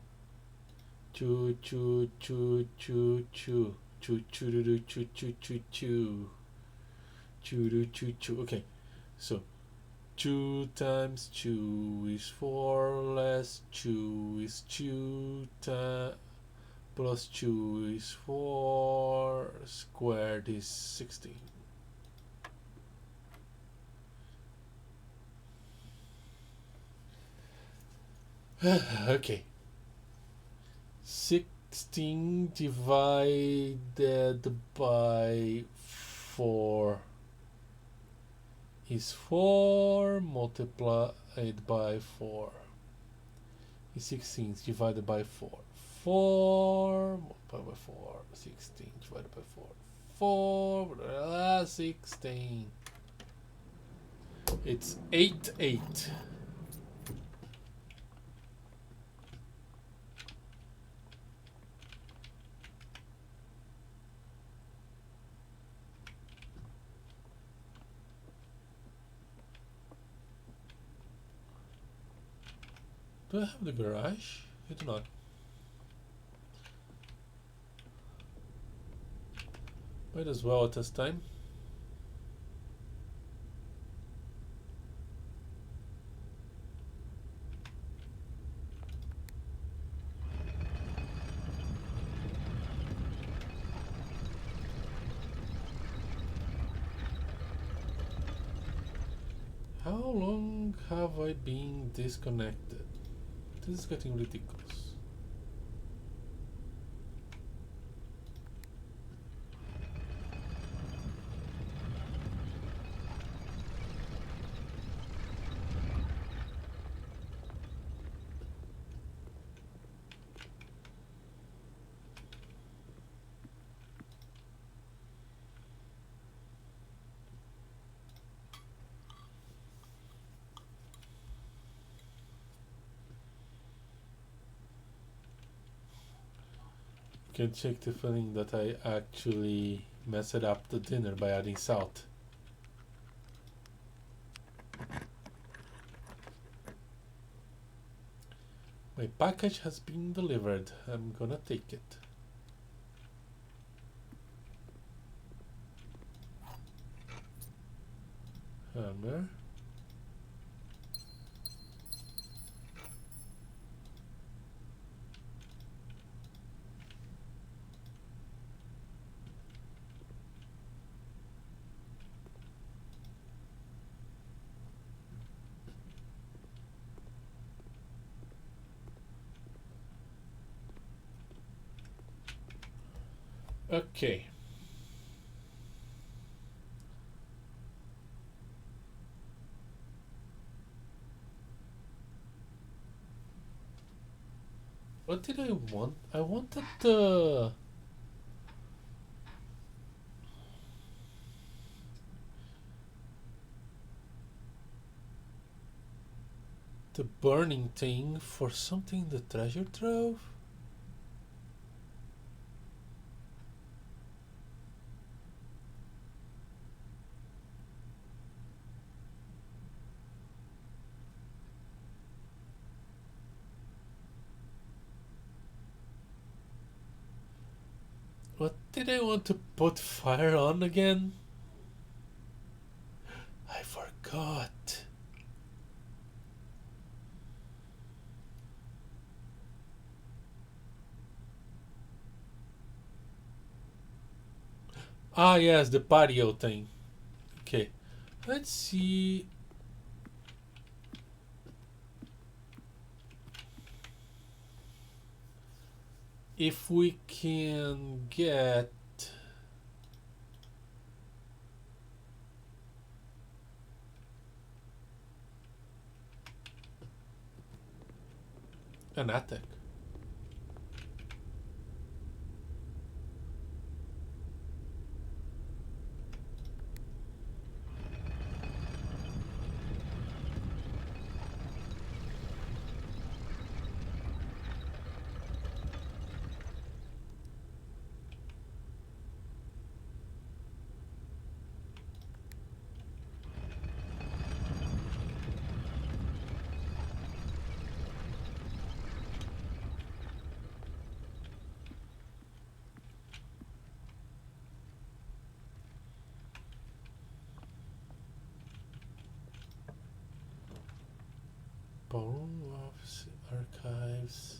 2, 2, 2, 2, 2. 2, 2, 2, 2, 2, 2, 2. 2, 2, 2. Okay. So 2 times 2 is 4 less 2 is 2 plus 2 is 4 squared is 16. Okay. 16 divided by 4 is 4 multiplied by 4 is 16 divided by 4. 4 multiplied by 4, 16 divided by 4. 4, 16. It's 8, 8. Do I have the garage? I do not. Might as well at this time. How long have I been disconnected? This is getting ridiculous. Can check the feeling that I actually messed up the dinner by adding salt. My package has been delivered. I'm gonna take it. Hammer. Okay. What did I want? I wanted the burning thing for something in the treasure trove. What did I want to put fire on again? I forgot. Ah, yes, the patio thing. Okay, let's see. If we can get An attic. Ballroom office archives.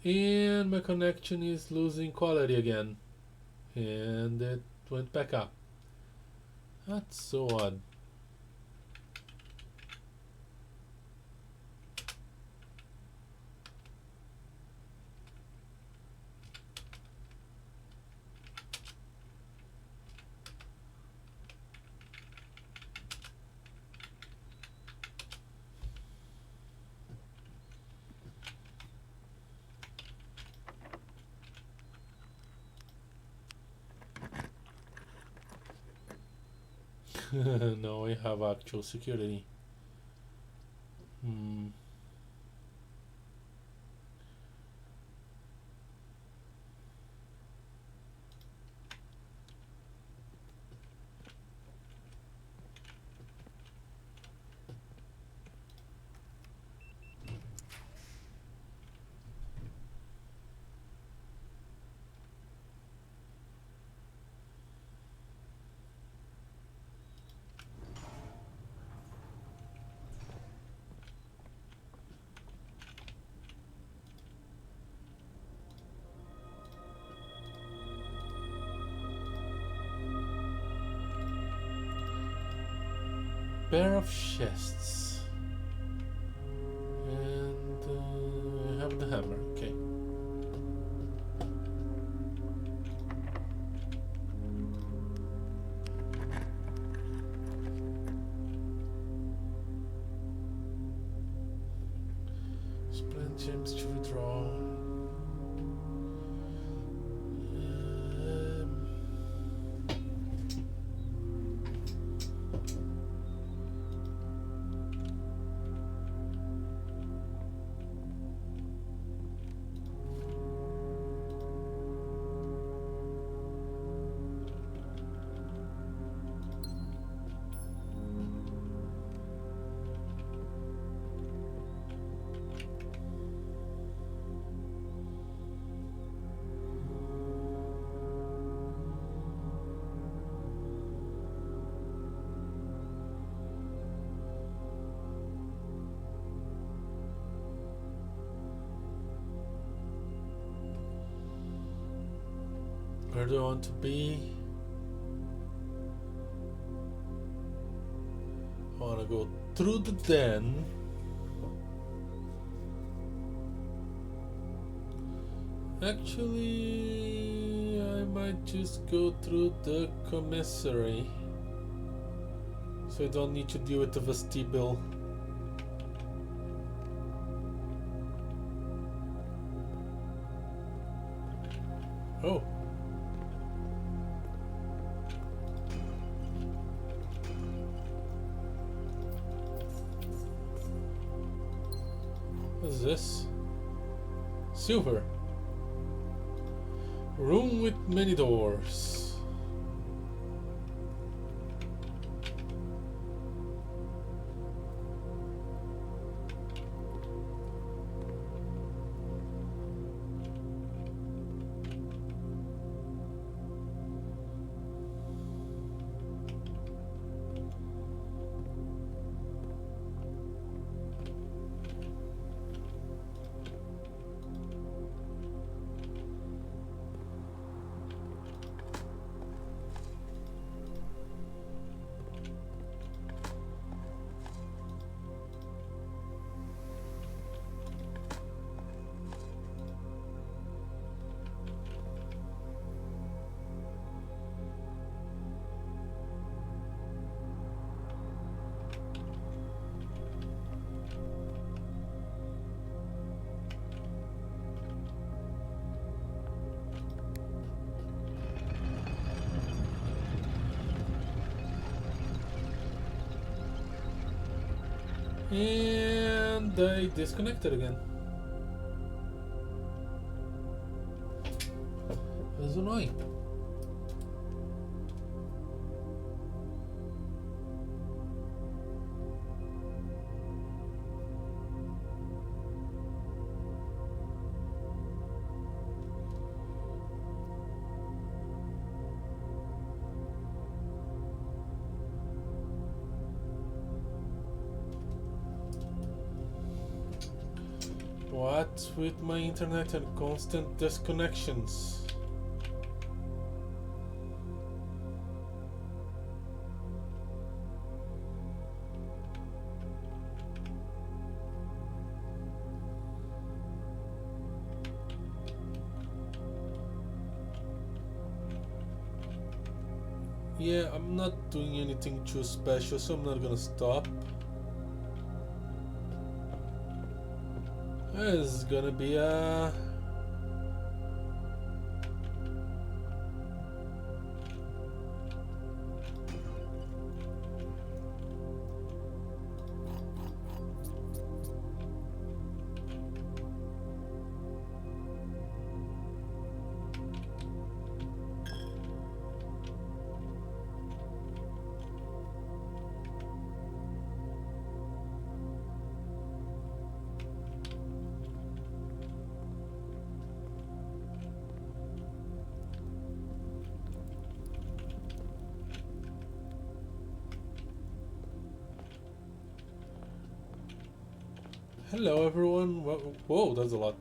And my connection is losing quality again. And it went back up. That's so odd. Now I have actual security. Pair of chests. And I have the hammer, okay. Splendid gems to withdraw. Where do I want to be? I want to go through the den. Actually, I might just go through the commissary, so I don't need to deal with the vestibule. Oh. What is this? Silver. Room with many doors. And they disconnected again. That's annoying. What's with my internet and constant disconnections? Yeah, I'm not doing anything too special, so I'm not gonna stop. It's gonna be a... Hello everyone. Whoa, that's a lot.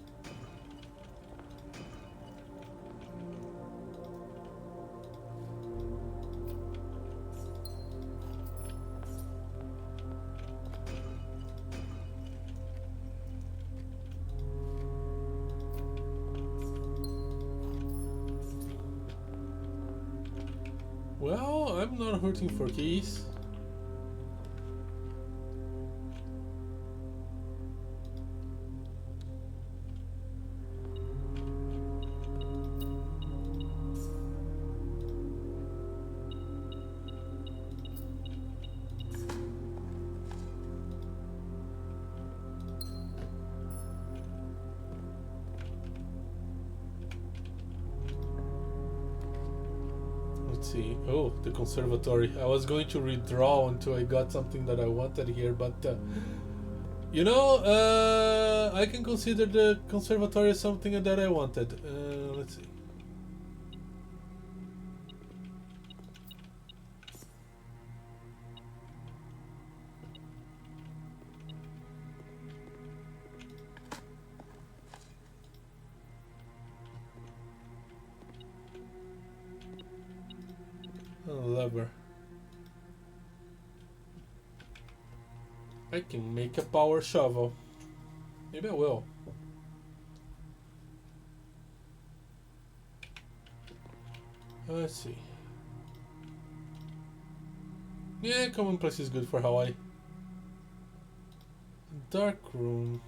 Well, I'm not hurting for keys. Let's see. Oh, the conservatory. I was going to redraw until I got something that I wanted here, but you know, I can consider the conservatory something that I wanted. Let's see. A lever. I can make a power shovel. Maybe I will. Let's see. Yeah, commonplace is good for Hawaii. Dark room.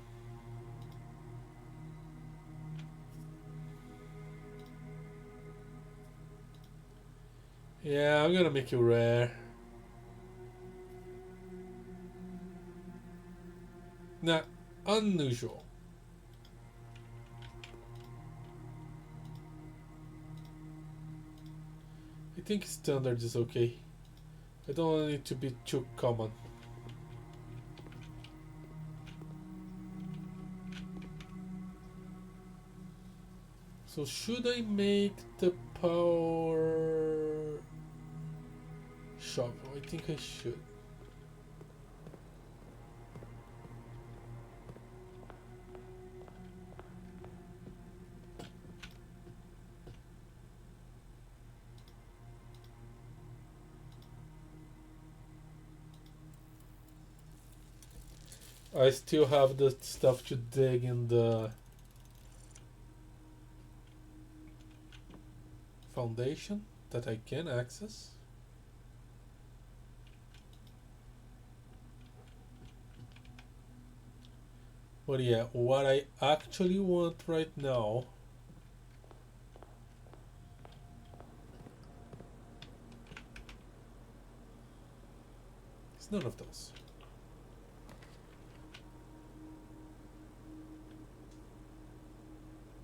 Yeah, I'm gonna make you rare. Nah, unusual. I think standard is okay. I don't want it to be too common. So should I make the power shovel? I think I should. I still have the stuff to dig in the foundation that I can access. But yeah, what I actually want right now is none of those.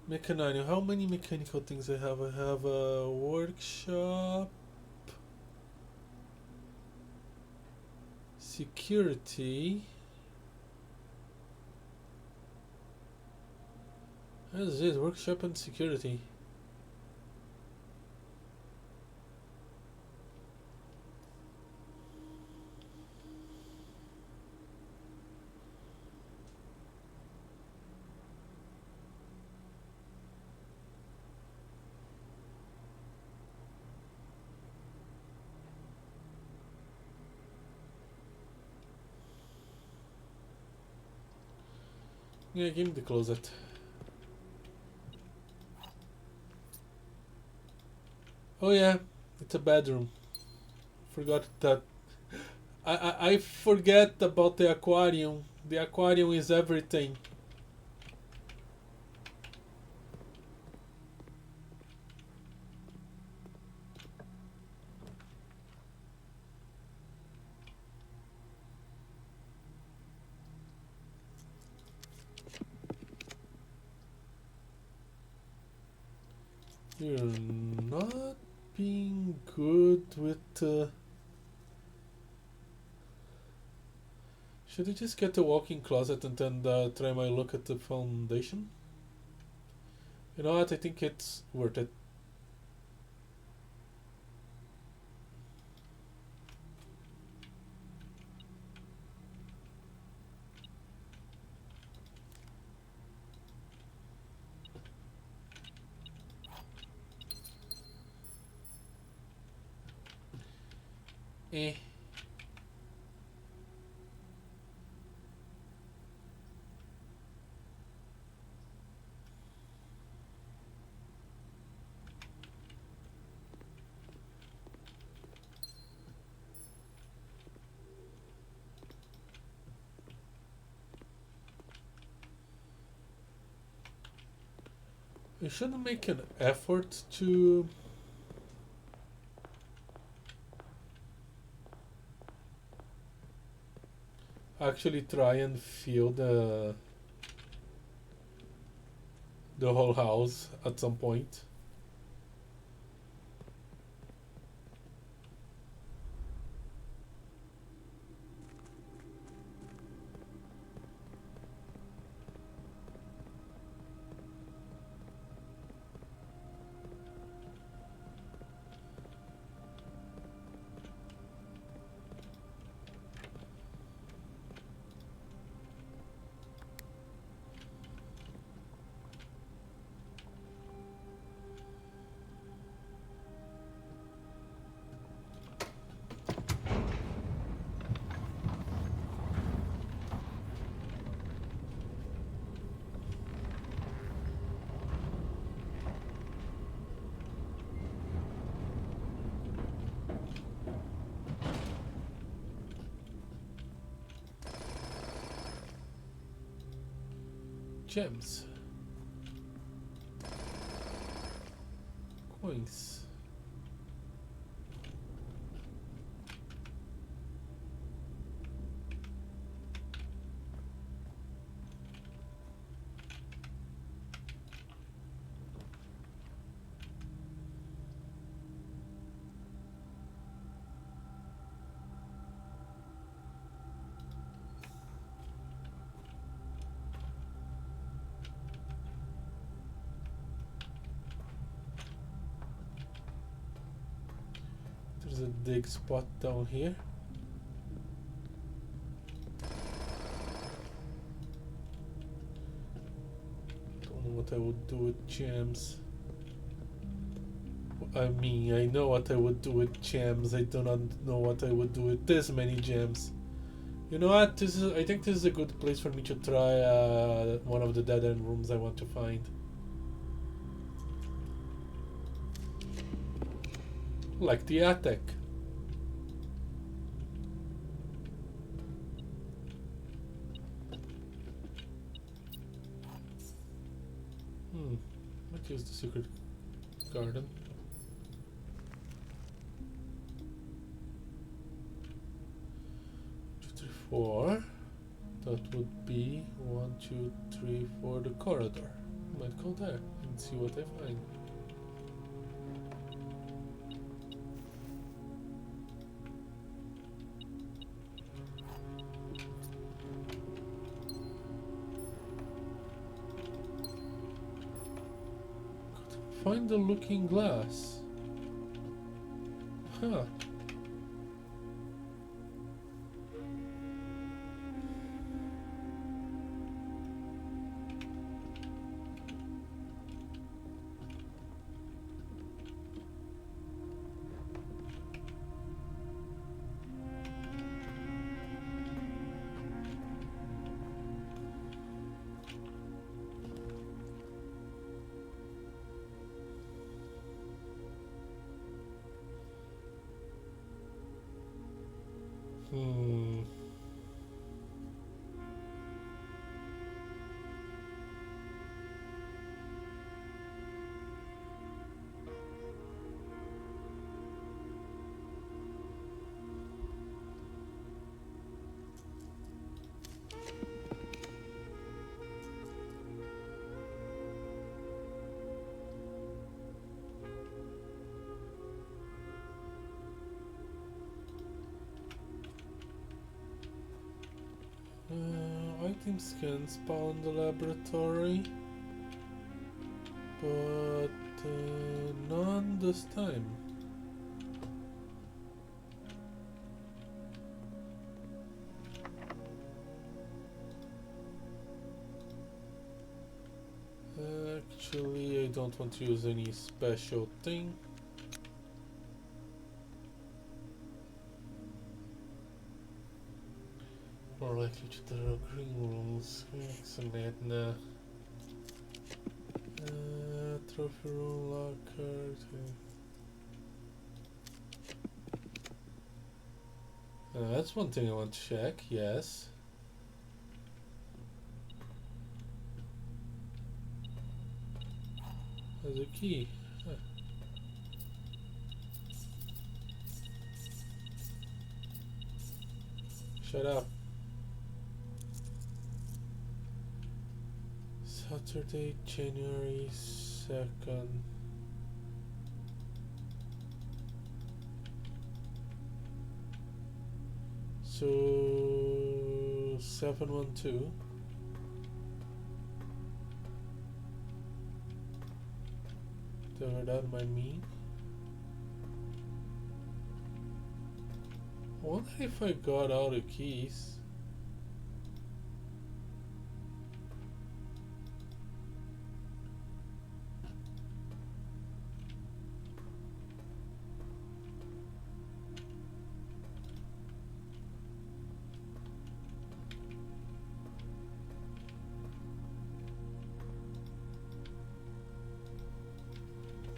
Mechanical. How many mechanical things I have? I have a workshop, security. What is this? Workshop and security. Yeah, give me the closet. Oh yeah, it's a bedroom. Forgot that. I forget about the aquarium. The aquarium is everything. You're not being good with. Should I just get the walk-in closet and then try my look at the foundation? You know what? I think it's worth it. Eh. I should make an effort to actually try and fill the whole house at some point. Gems. Coins. There's a dig spot down here. Don't know what I would do with gems. I mean, I know what I would do with gems. I do not know what I would do with this many gems. You know what? I think this is a good place for me to try one of the dead end rooms I want to find. Like the attic. Might use the secret garden. Two, three, four. That would be 1, 2, 3, 4. The corridor. Might go there. and see what I find. Find the looking glass. Huh. Hmm. Item scan spawn the laboratory, but none this time. Actually, I don't want to use any special thing. More likely to draw green rooms. Excellent. Trophy room locker. That's one thing I want to check. Yes. There's a key. Huh. Shut up. Saturday, January 2nd. So 712. Whatever that might mean. I wonder if I got all the keys.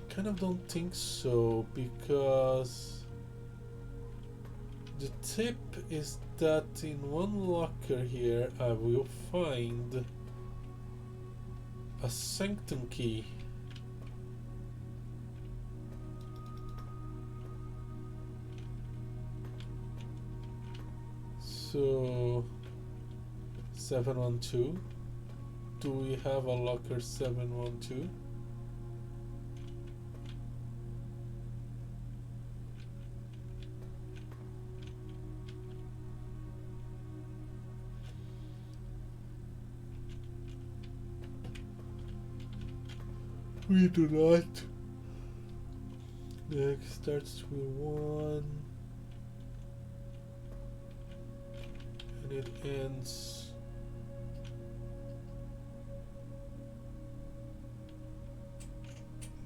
Kind of don't think so, because the tip is that in one locker here I will find a sanctum key. So 712. Do we have a locker 712? We do not. Next starts with 1 and it ends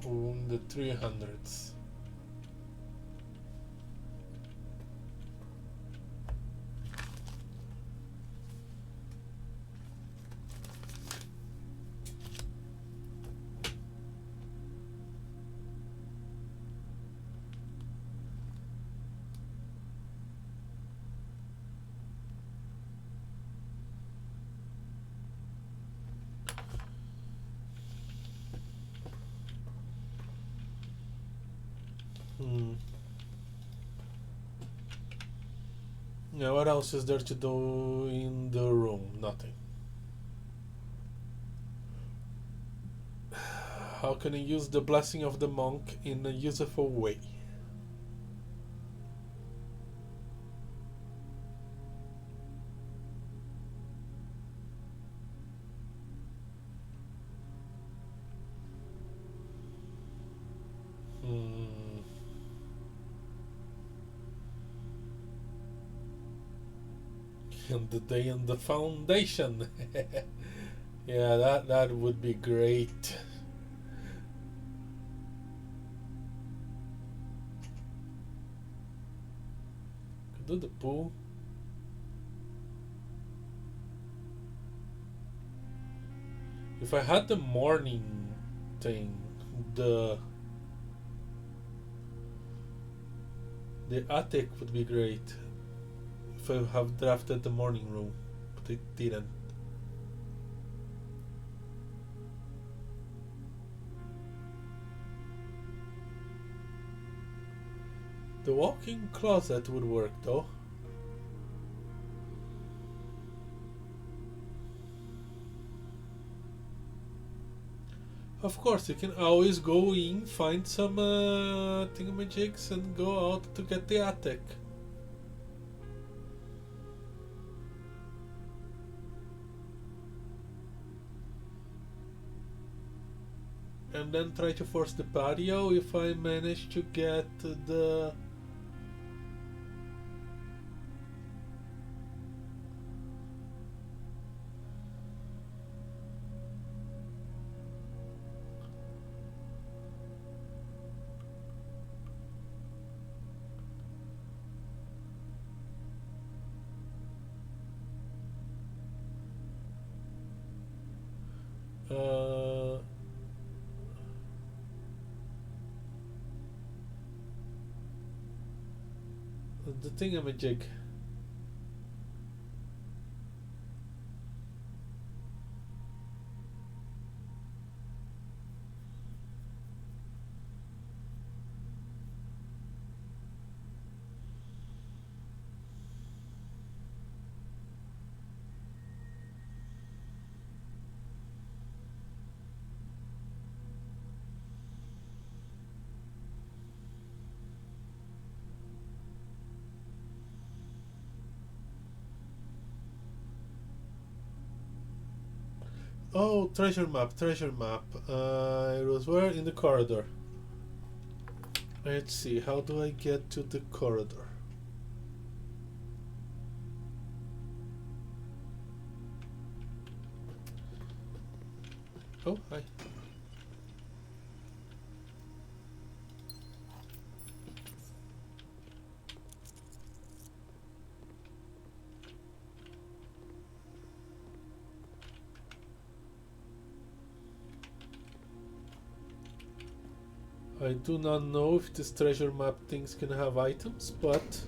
on the 300s. Now, what else is there to do in the room? Nothing. How can I use the blessing of the monk in a useful way? And the day in the foundation. Yeah, that would be great. Could do the pool. If I had the morning thing, the attic would be great. If I have drafted the morning room, but it didn't. The walk-in closet would work though. Of course, you can always go in, find some thingamajigs and go out to get the attic. And then try to force the patio if I manage to get the... the thingamajig. Oh, treasure map, treasure map. It was where? In the corridor. Let's see, how do I get to the corridor? Oh, hi. I do not know if this treasure map things can have items, but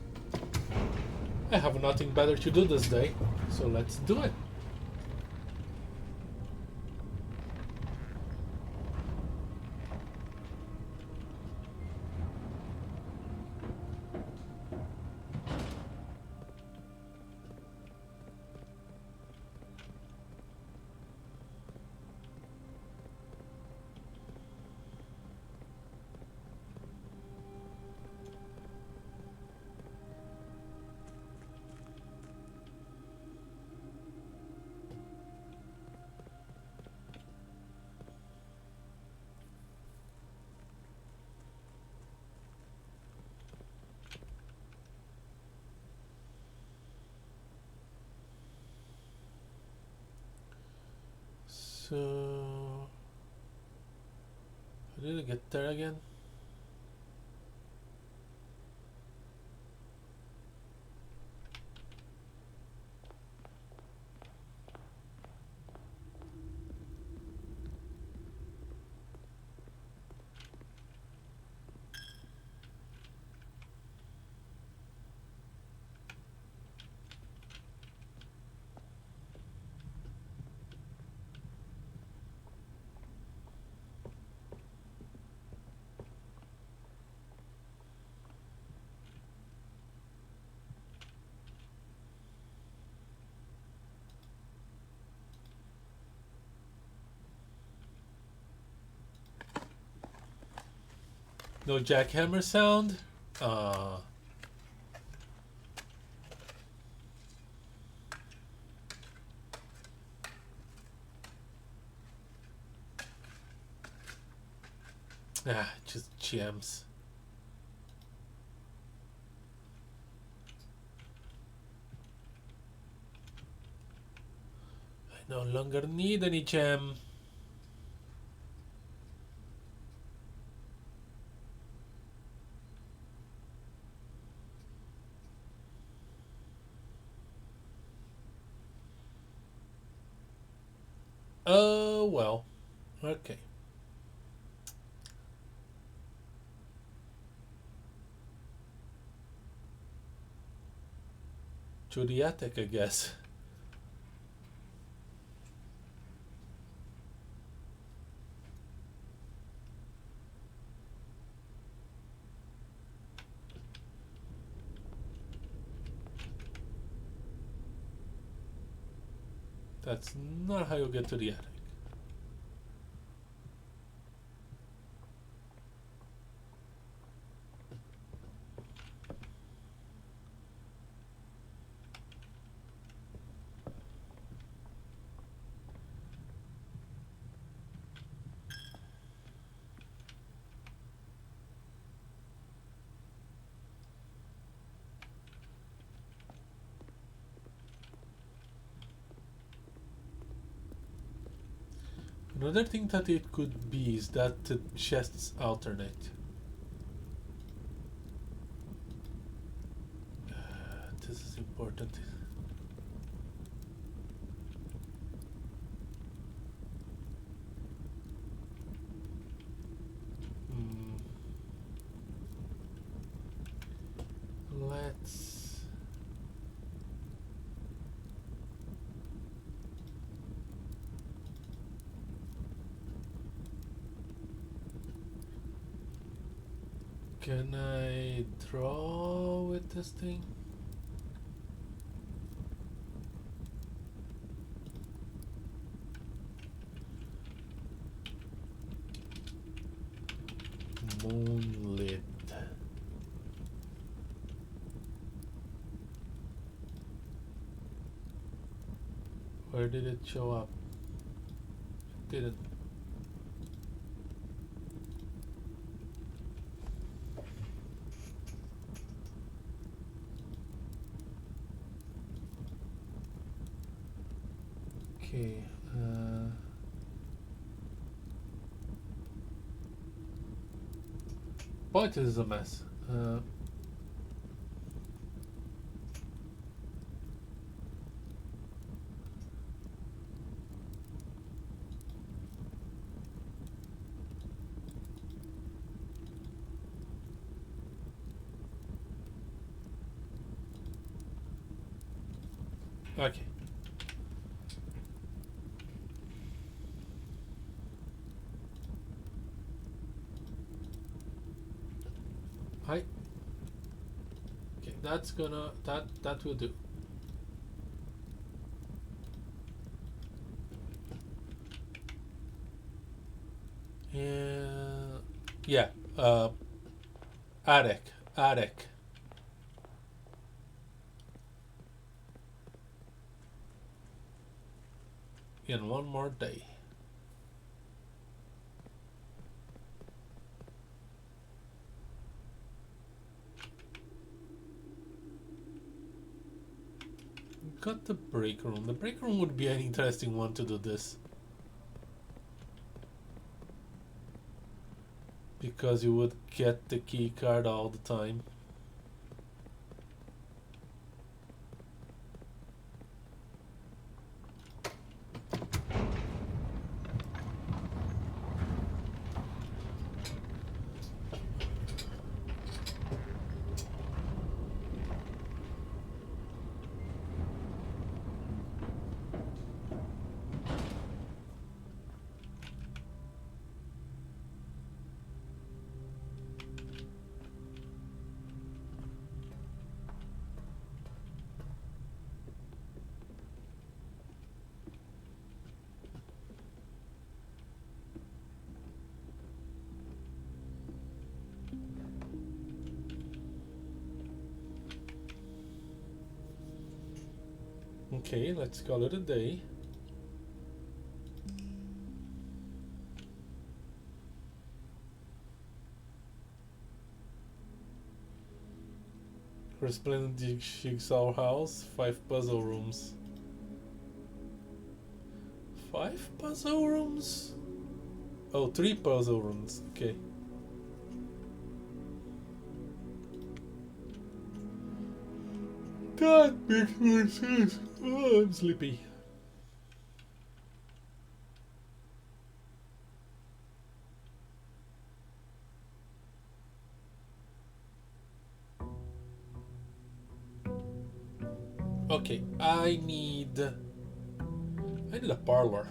I have nothing better to do this day, so let's do it. So, how did I get there again? No jackhammer sound. Just gems. I no longer need any gem. Oh well. Okay. To the attic, I guess. That's not how you get to the attic. Another thing that it could be is that the chests alternate. This is important. Let's Can I draw with this thing? Moonlit. Where did it show up? It didn't. Okay. Boy, this is a mess. Okay. Hi. Okay, that's gonna that will do. Yeah. Attic. In one more day. Got the break room. The break room would be an interesting one to do this. Because you would get the key card all the time. Okay, let's call it a day. Resplendent jigsaw house, 5 puzzle rooms. 5 puzzle rooms? Oh, 3 puzzle rooms. Okay. That makes more sense. Oh, I'm sleepy. Okay, I need a parlor.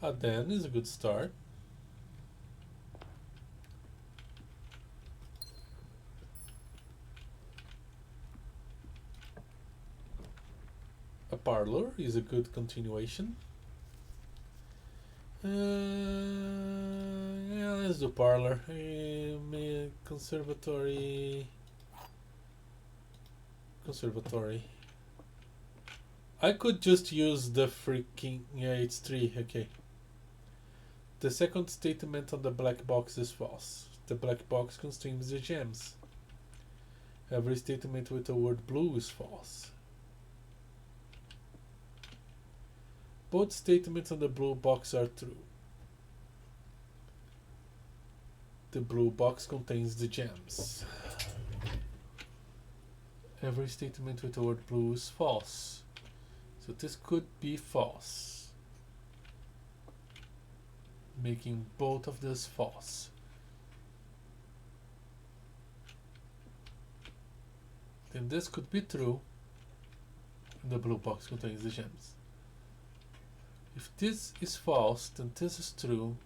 A den is a good start. A parlor is a good continuation. Yeah, let's do parlor. Conservatory. I could just use the freaking... Yeah, it's 3, okay. The second statement on the black box is false. The black box contains the gems. Every statement with the word blue is false. Both statements on the blue box are true. The blue box contains the gems. Every statement with the word blue is false. So this could be false, making both of these false. Then this could be true, and the blue box contains the gems. If this is false, then this is true.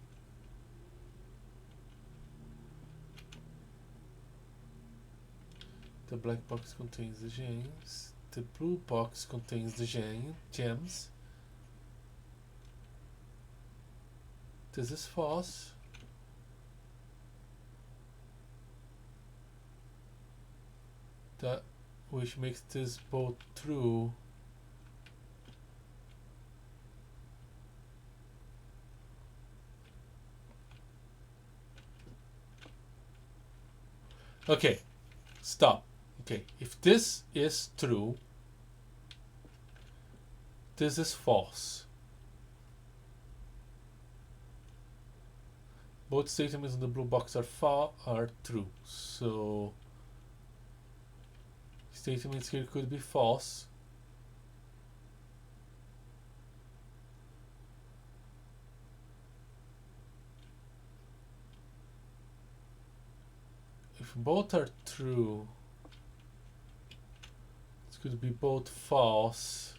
The black box contains the gems. The blue box contains the gems. This is false. That which makes this both true. Okay, stop. Okay, if this is true, this is false. Both statements in the blue box are true. So statements here could be false. If both are true, it could be both false.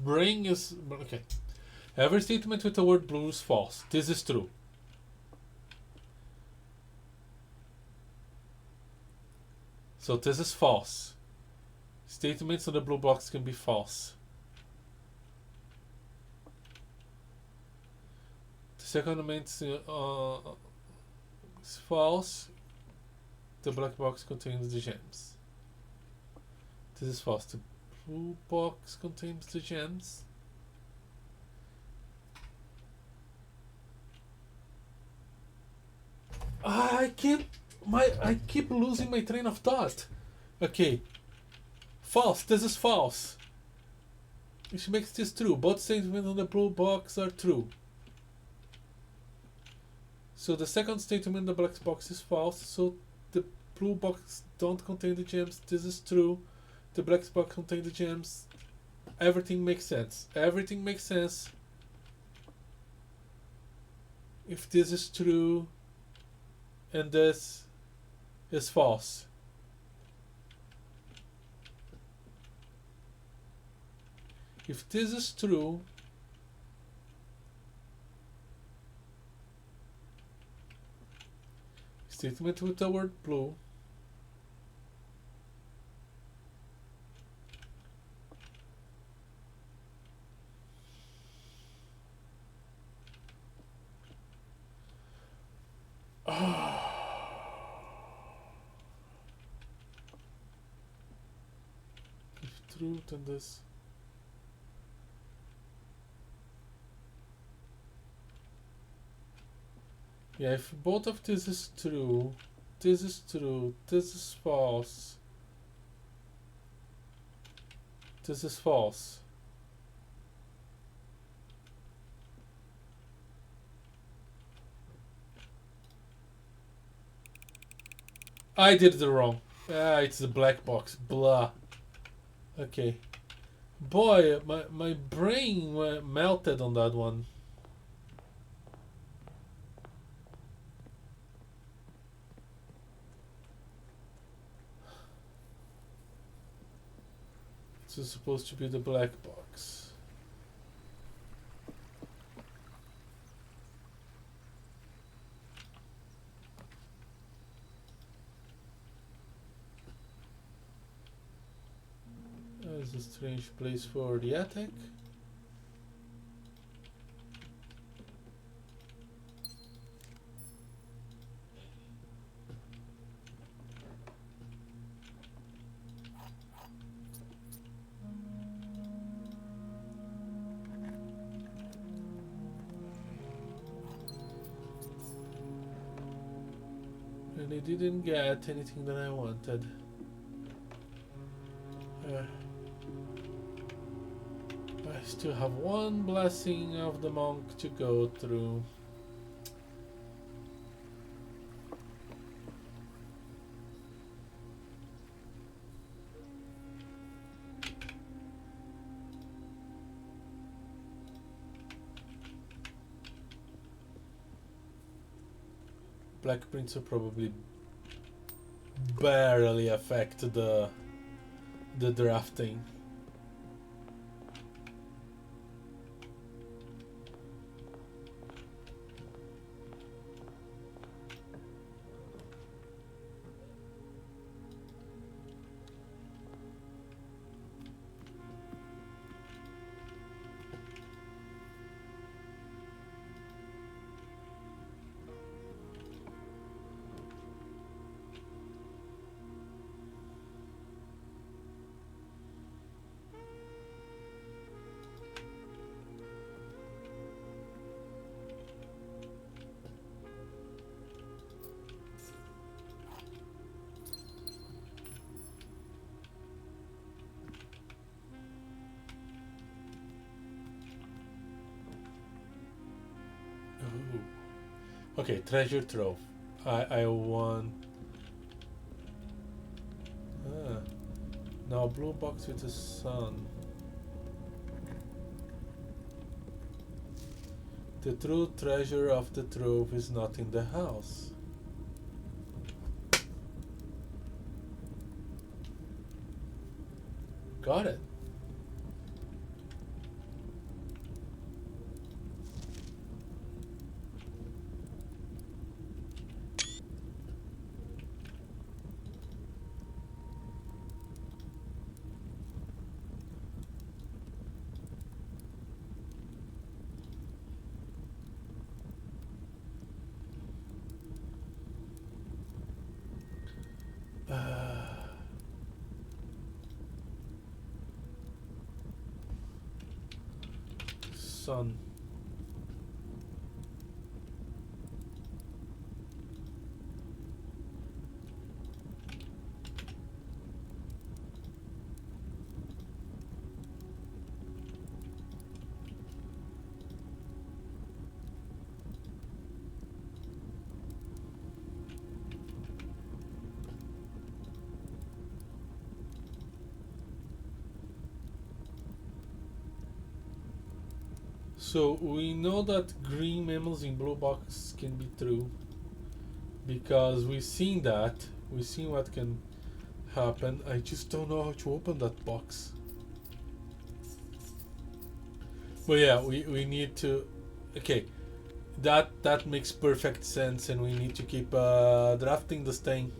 Brain is okay. Every statement with the word blue is false. This is true. So this is false. Statements on the blue box can be false. The second element is false. The black box contains the gems. This is false. The blue box contains the gems. I keep losing my train of thought. Okay. False. This is false. Which makes this true. Both statements on the blue box are true. So the second statement in the black box is false. So the blue box don't contain the gems. This is true. The black box contains the gems. Everything makes sense. Everything makes sense. If this is true and this is false. If this is true, statement with the word blue. If true, then this. Yeah, if both of this is true, this is true, this is false, this is false. I did it wrong. Ah, it's the black box. Blah. Okay. Boy, my brain melted on that one. This is supposed to be the black box. That's a strange place for the attic. And I didn't get anything that I wanted. I still have one blessing of the monk to go through. Black prints will probably barely affect the drafting. Okay, treasure trove. I want. Now blue box with the sun. The true treasure of the trove is not in the house. Got it. Sun. So we know that green mammals in blue box can be true because we've seen that. We've seen what can happen. I just don't know how to open that box. But yeah, we need to. Okay, that makes perfect sense, and we need to keep drafting the stain.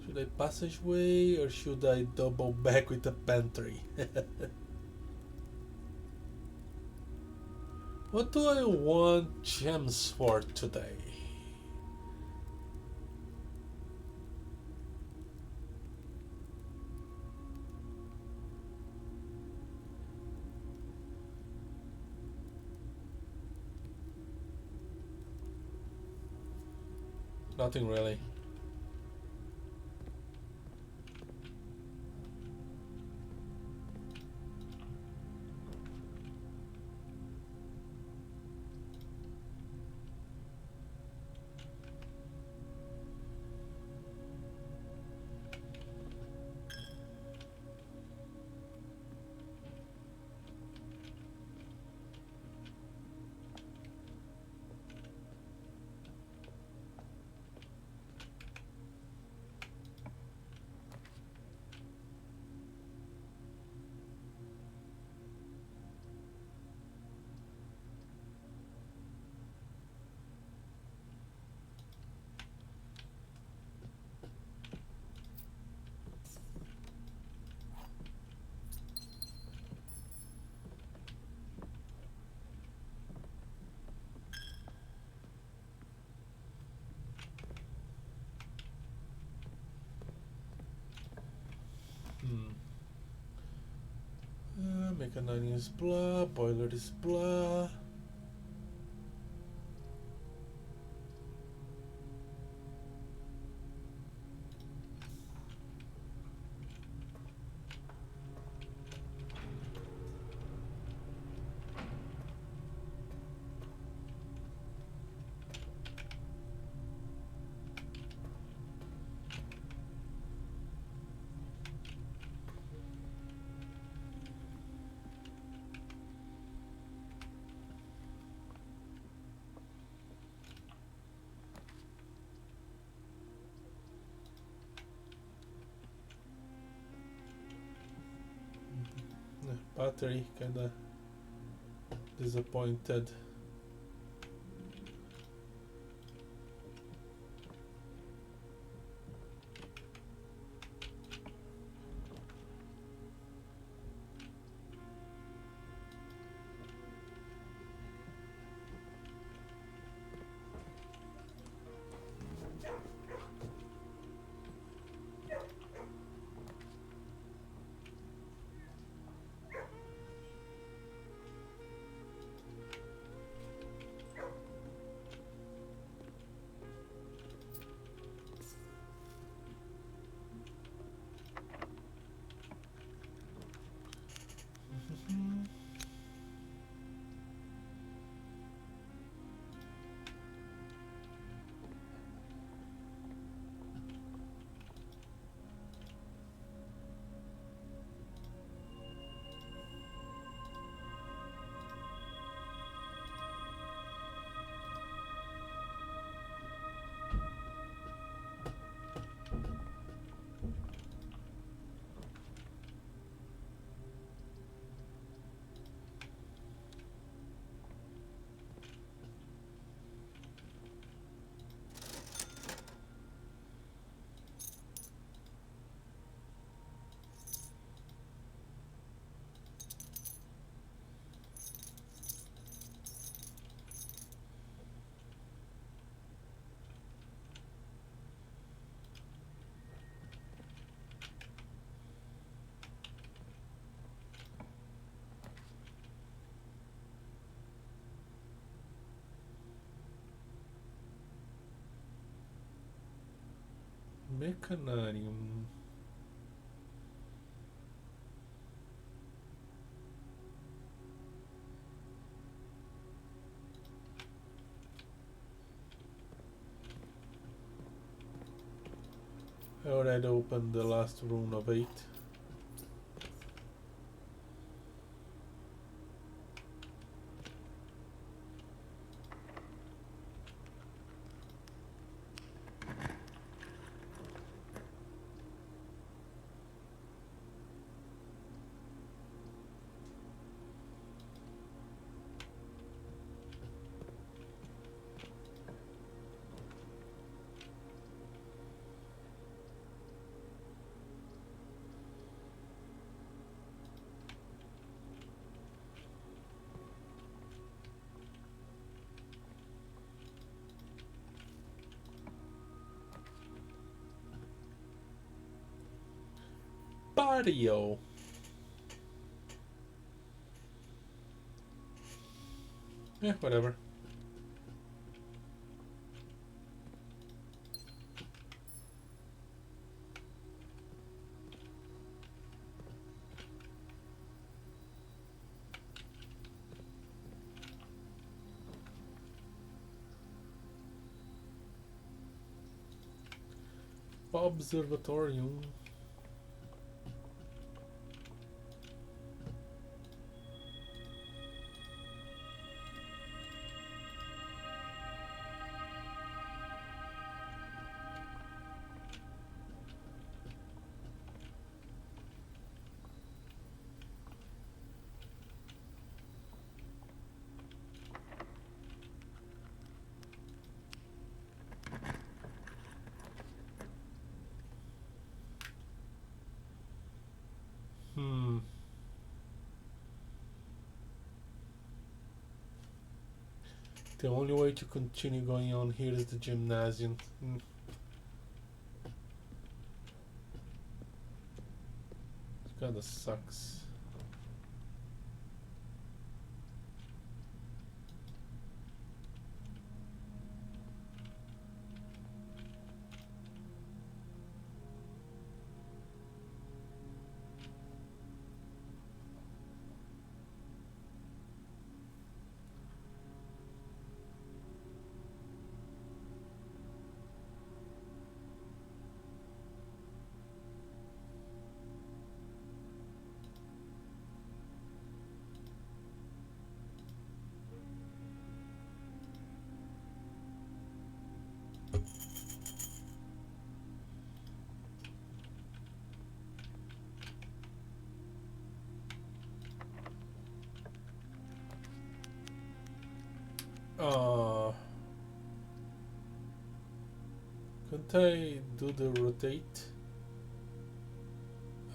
Should I passageway or should I double back with the pantry? What do I want gems for today? Nothing really. Mechanic is blah, boiler is blah. Battery kinda disappointed. Mechanarium. I already opened the last rune of 8. patio. Whatever. Observatorium. The only way to continue going on here is the gymnasium. It kinda sucks. Couldn't I do the rotate?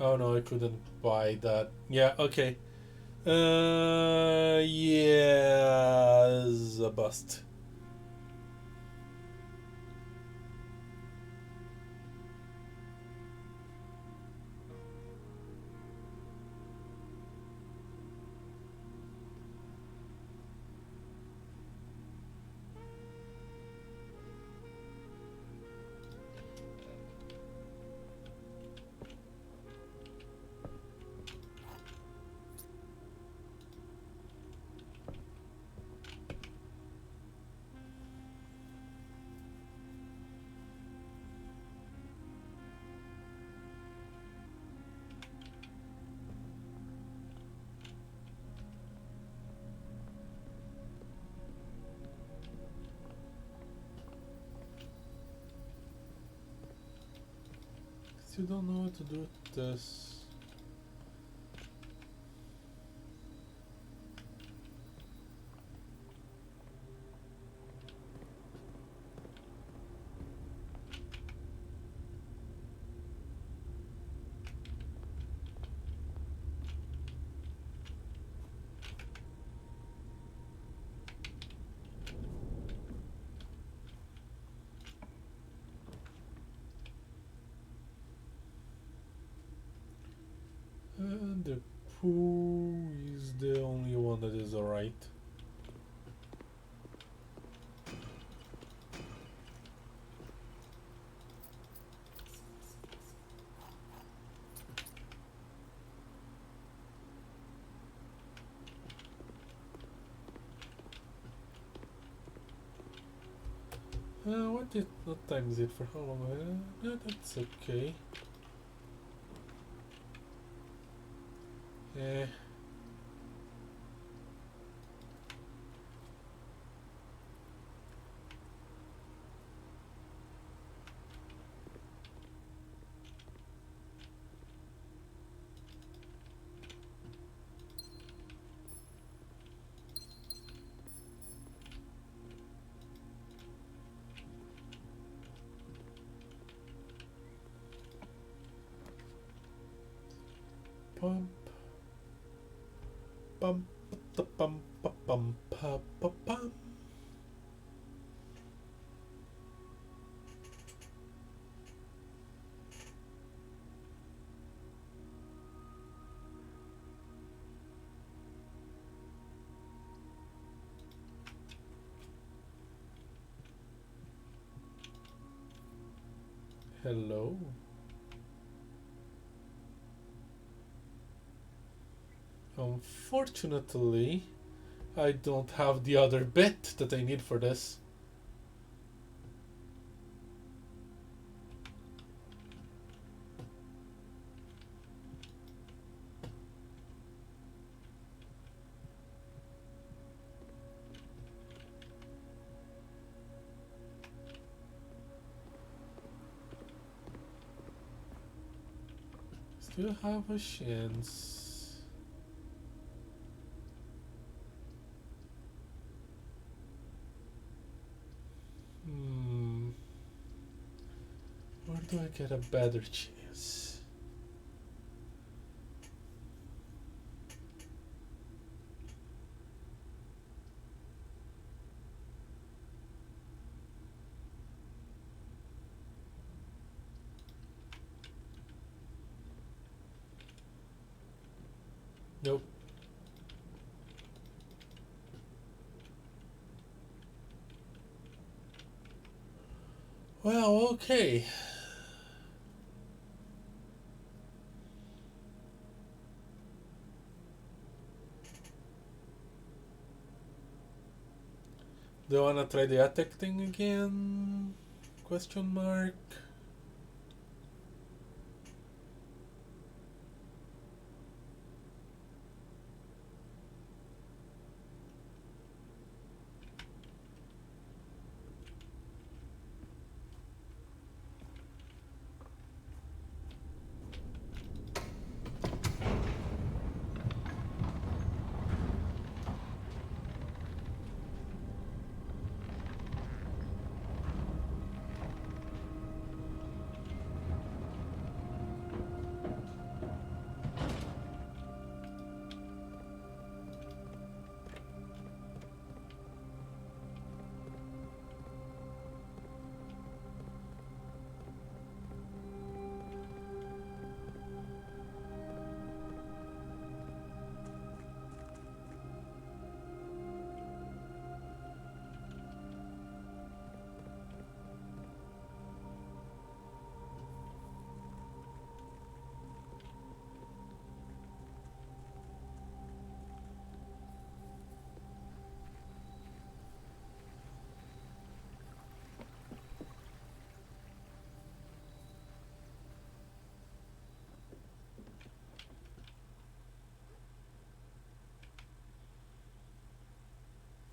Oh no, I couldn't buy that. Yeah, okay. Yeah, it's a bust. Still don't know what to do with this. And the pool is the only one that is alright. What time is it? For how long? That's okay. Eh. Pump. Bum, bum, bum, bum, bum, bum, bum. Hello. Unfortunately, I don't have the other bit that I need for this. Still have a chance. Where do I get a better chance? Nope. Well, okay. Do you wanna try the attack thing again? Question mark.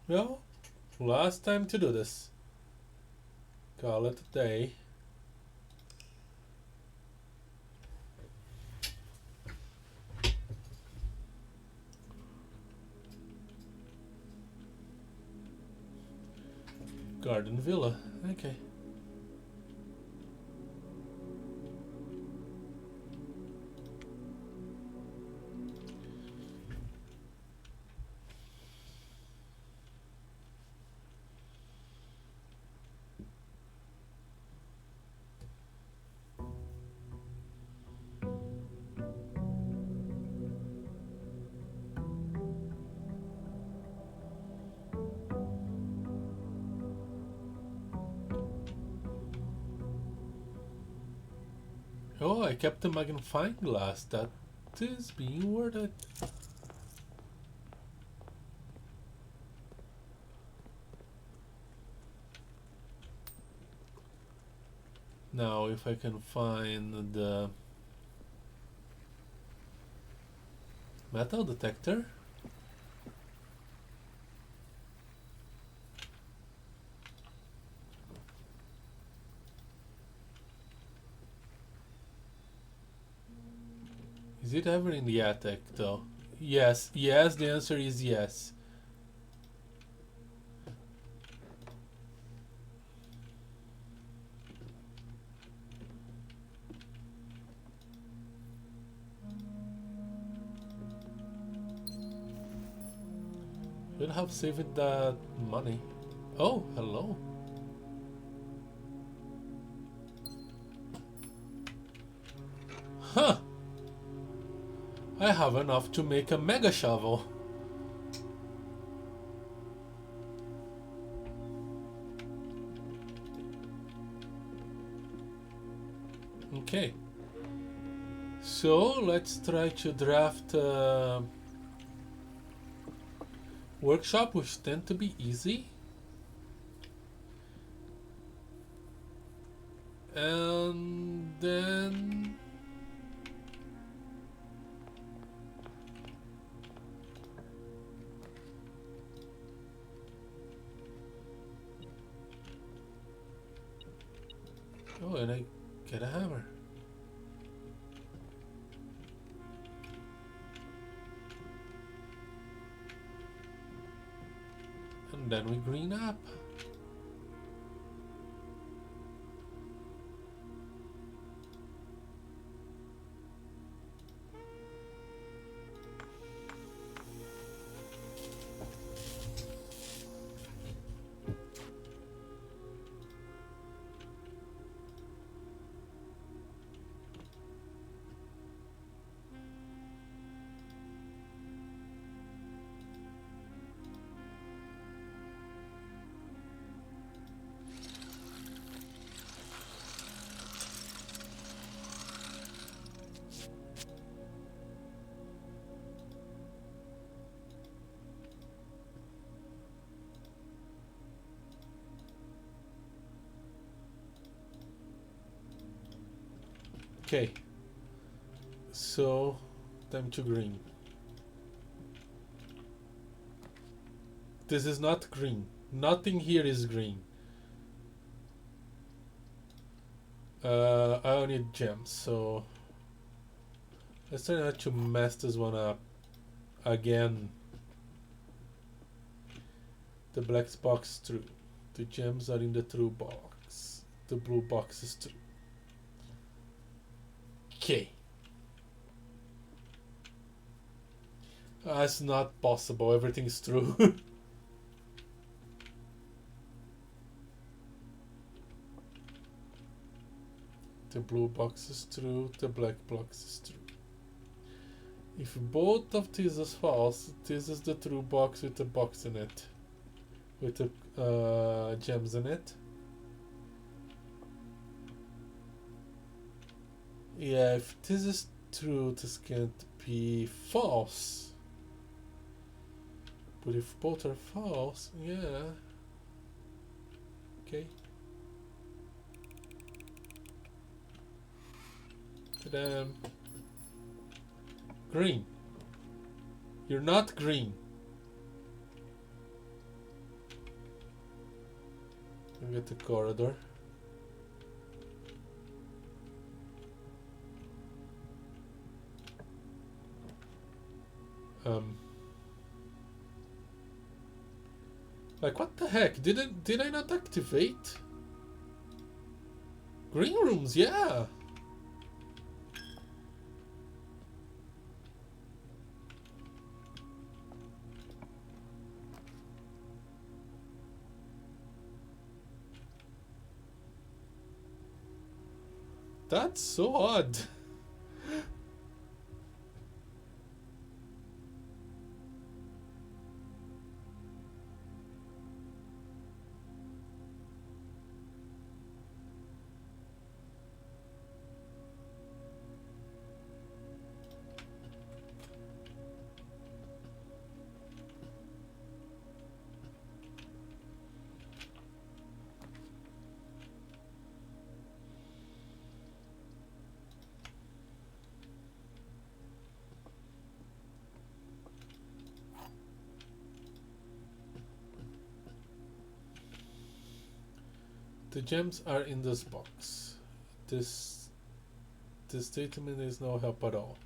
Well, last time to do this. Call it a day. Garden Villa. Okay. Oh, I kept the magnifying glass. That is being worth it. Now, if I can find the metal detector. Is it ever in the attic though? Yes, yes, the answer is yes. We'll have saved that money. Oh, hello. Huh! I have enough to make a mega shovel. Okay. So let's try to draft a workshop, which tend to be easy. And then oh, and I get a hammer. And then we green up. Okay, so time to green. This is not green. Nothing here is green. I only need gems, so let's try not to mess this one up again. The black box is true. The gems are in the true box. The blue box is true. Okay. That's not possible. Everything's true. The blue box is true. The black box is true. If both of these is false, this is the true box with the box in it. With the gems in it. Yeah, if this is true, this can't be false. But if both are false, yeah. Okay. Ta-da. Green. You're not green. I get the corridor. Like, what the heck? Did I not activate? Green rooms, yeah. That's so odd. The gems are in this box. This statement is no help at all.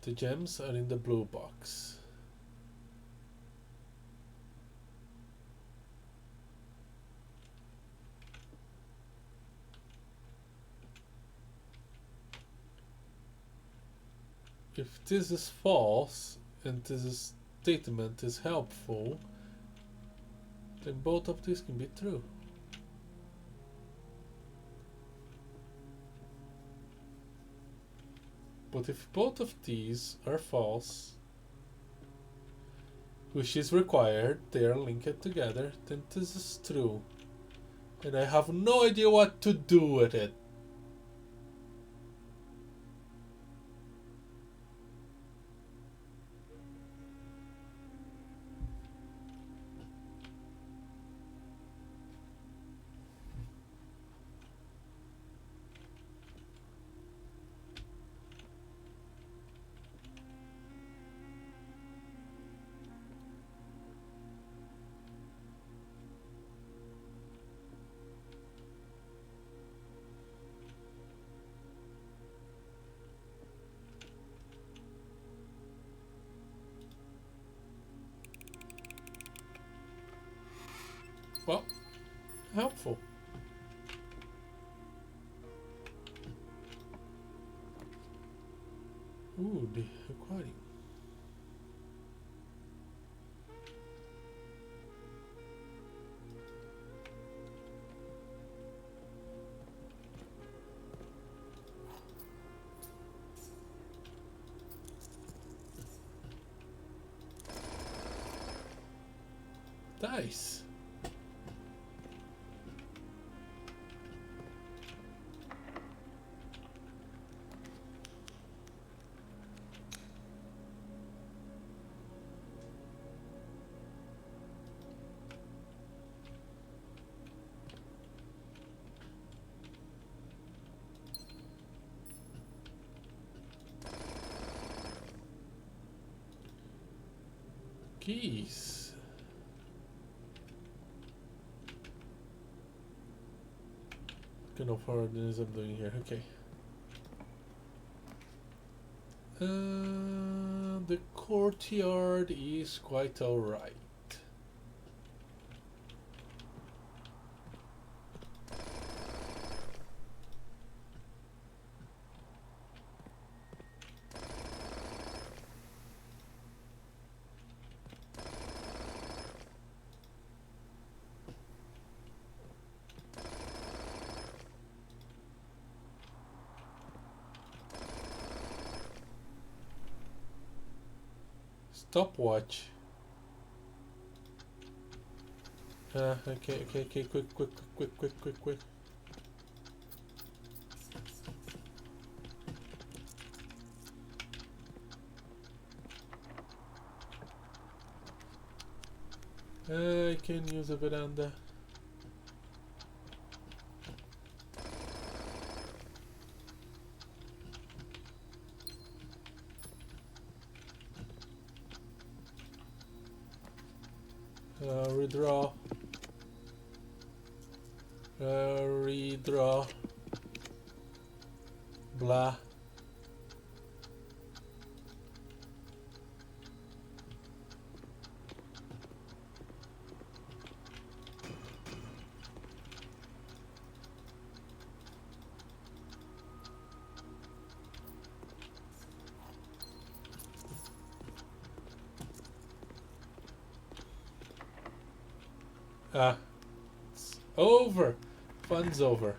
The gems are in the blue box. If this is false and this statement is helpful, then both of these can be true. But if both of these are false, which is required, they are linked together, then this is true. And I have no idea what to do with it. helpful. Ooh, the aquarium. Nice. Keys. Kind of hard as I'm doing here. Okay. The courtyard is quite alright. Stopwatch. Okay, quick. I can use a veranda. Redraw. Redraw. Blah. It's over. Fun's over.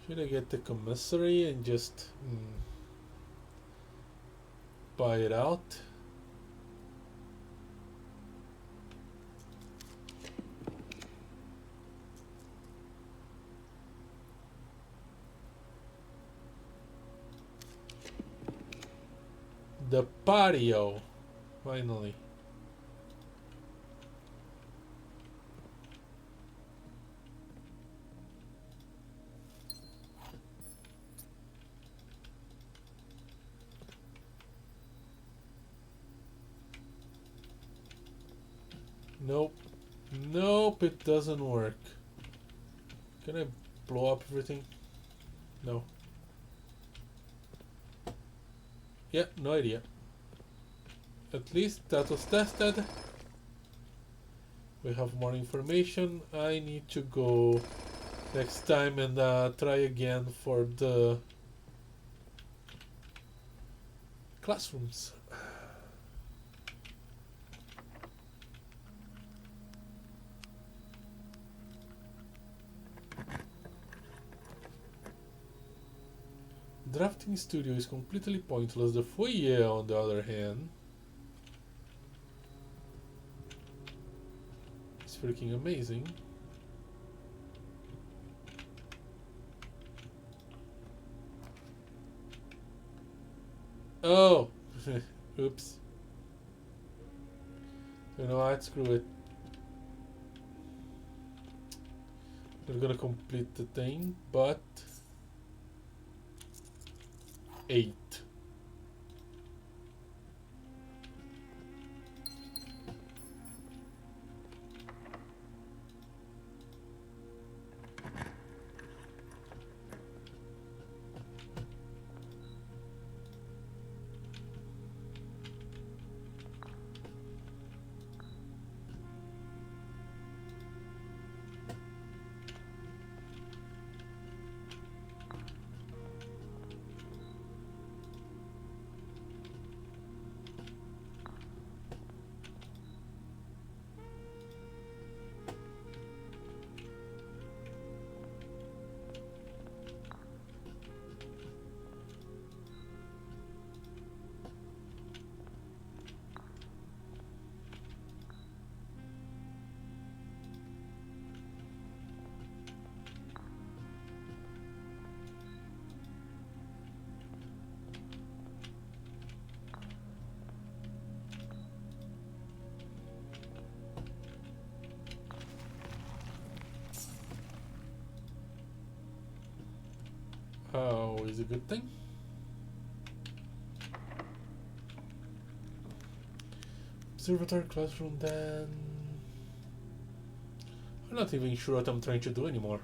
Should I get the commissary and just buy it out? The patio, finally. Nope, it doesn't work. Can I blow up everything? No. Yeah, no idea. At least that was tested. We have more information. I need to go next time and try again for the classrooms. Drafting studio is completely pointless. The foyer, on the other hand, is freaking amazing. Oh! Oops. You know what? Screw it. We're gonna complete the thing, but 8. Always a good thing. Observatory classroom then. I'm not even sure what I'm trying to do anymore.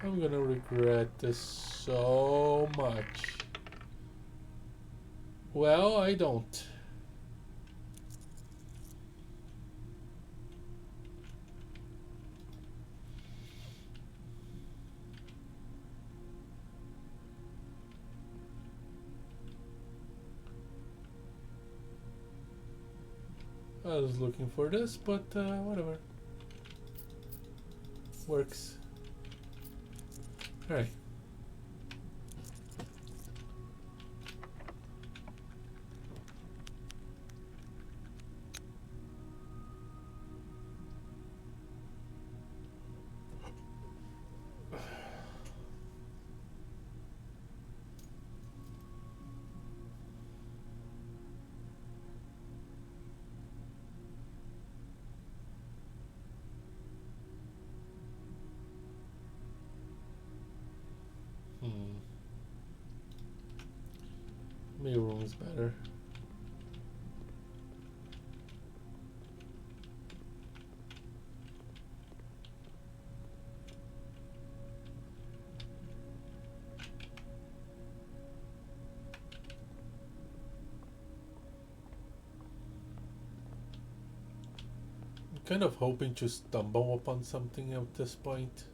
I'm gonna regret this so much. Well, I don't. I was looking for this, but whatever. Works. Alright. Mail room is better. I'm kind of hoping to stumble upon something at this point.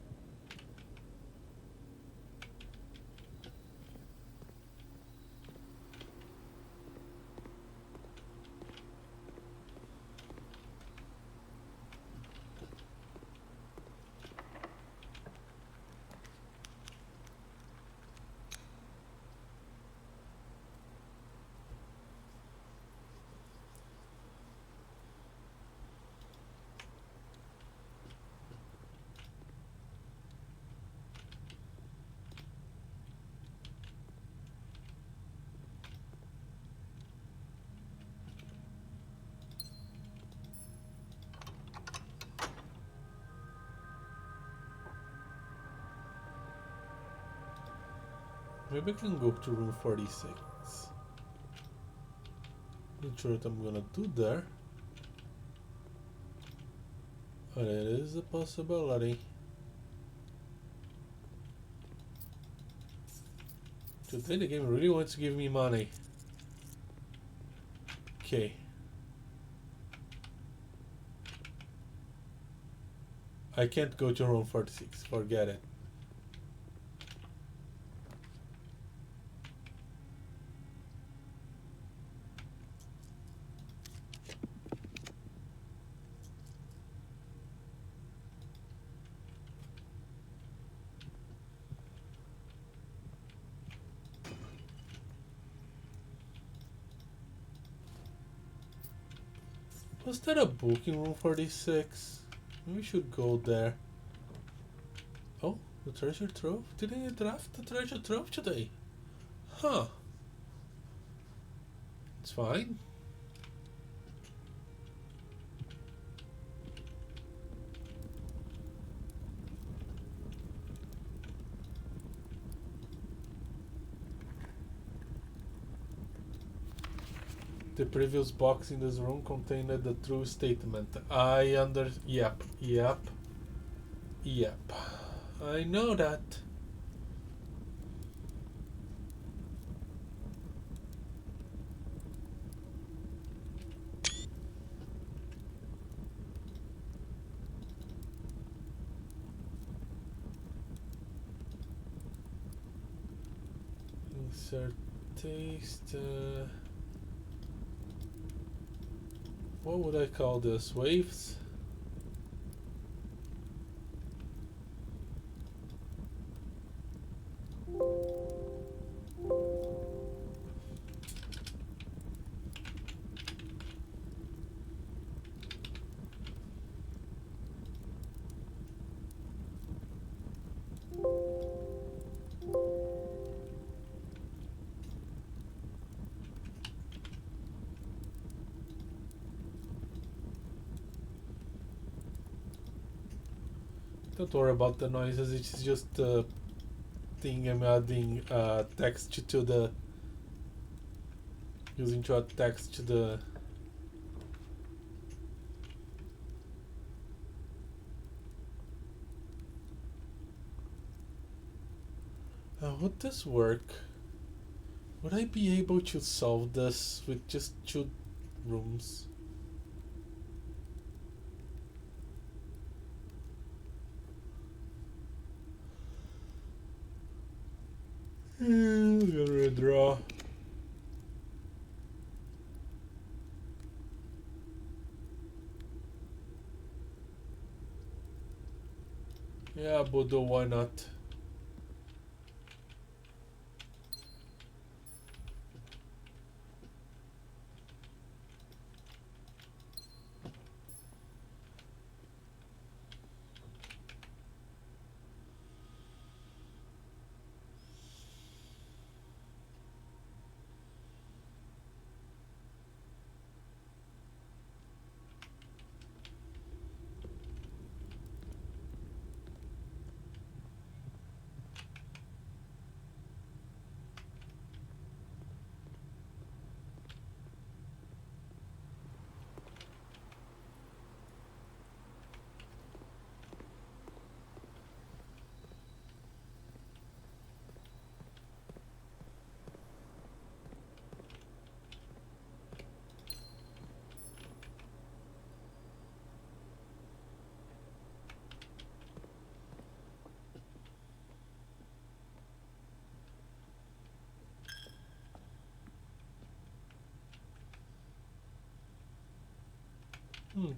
Maybe I can go to room 46. Not sure what I'm gonna do there. But it is a possibility. Today the game really wants to give me money. Okay. I can't go to room 46, forget it. Was that a book in room 46? We should go there. Oh, the treasure trove? Didn't you draft the treasure trove today? Huh. It's fine. The previous box in this room contained the true statement. Yep. I know that. insert taste. What would I call this? Waves? Don't worry about the noises, it's just the thing I'm adding text to the using to add text to the would this work? Would I be able to solve this with just 2 rooms? Redraw. Yeah, but why not?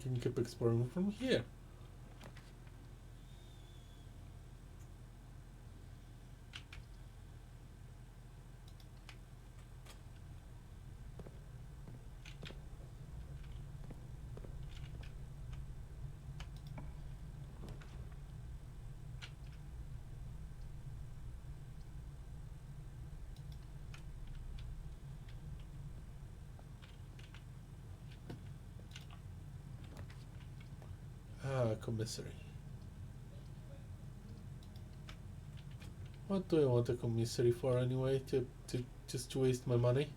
Can keep exploring from here. Commissary. What do I want a commissary for anyway? To just to waste my money?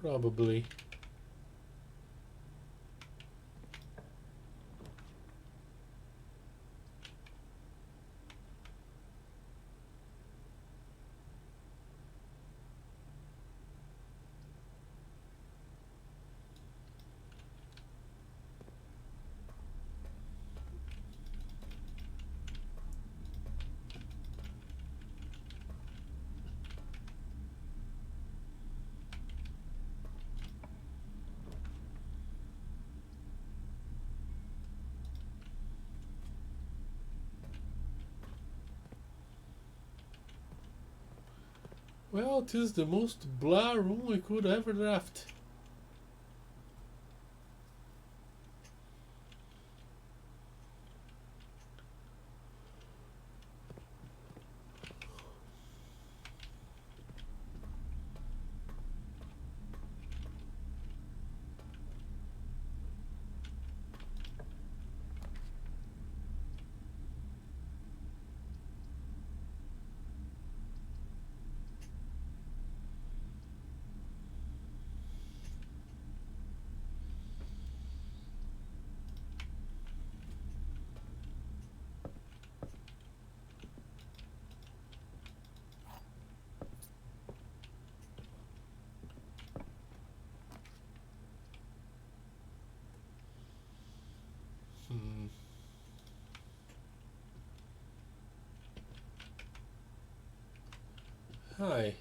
Probably. Well, it is the most blah room I could ever draft. Hi.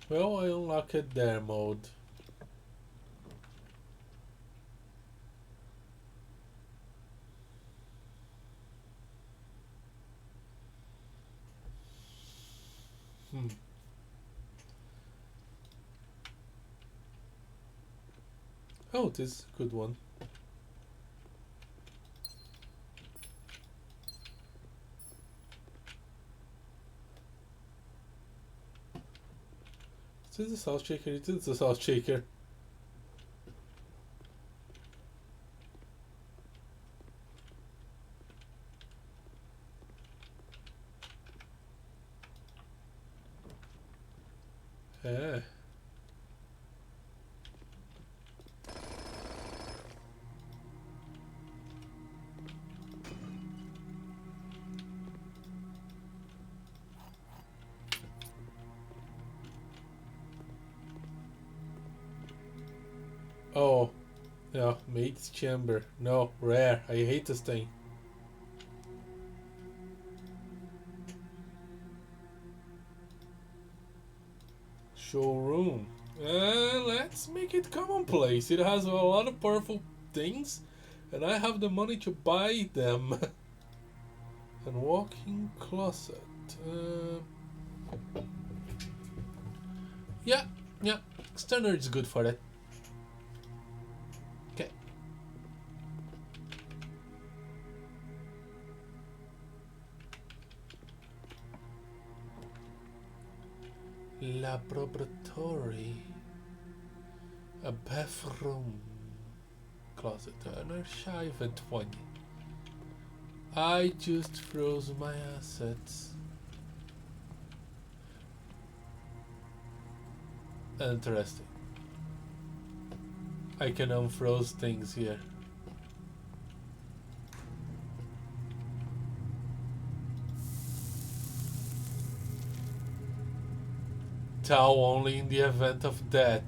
Well, I unlocked their mode. Hmm. Oh, this is a good one. Is this a salt shaker? It is a salt shaker. Yeah. Oh, yeah, mate's chamber. No, rare. I hate this thing. Showroom. Let's make it commonplace. It has a lot of powerful things, and I have the money to buy them. And walk-in closet. Yeah, yeah. Standard is good for that. Okay. Laboratory. A bathroom. Closet. Another shy of a 20. I just froze my assets. Interesting. I can unfroze things here. Tau only in the event of death.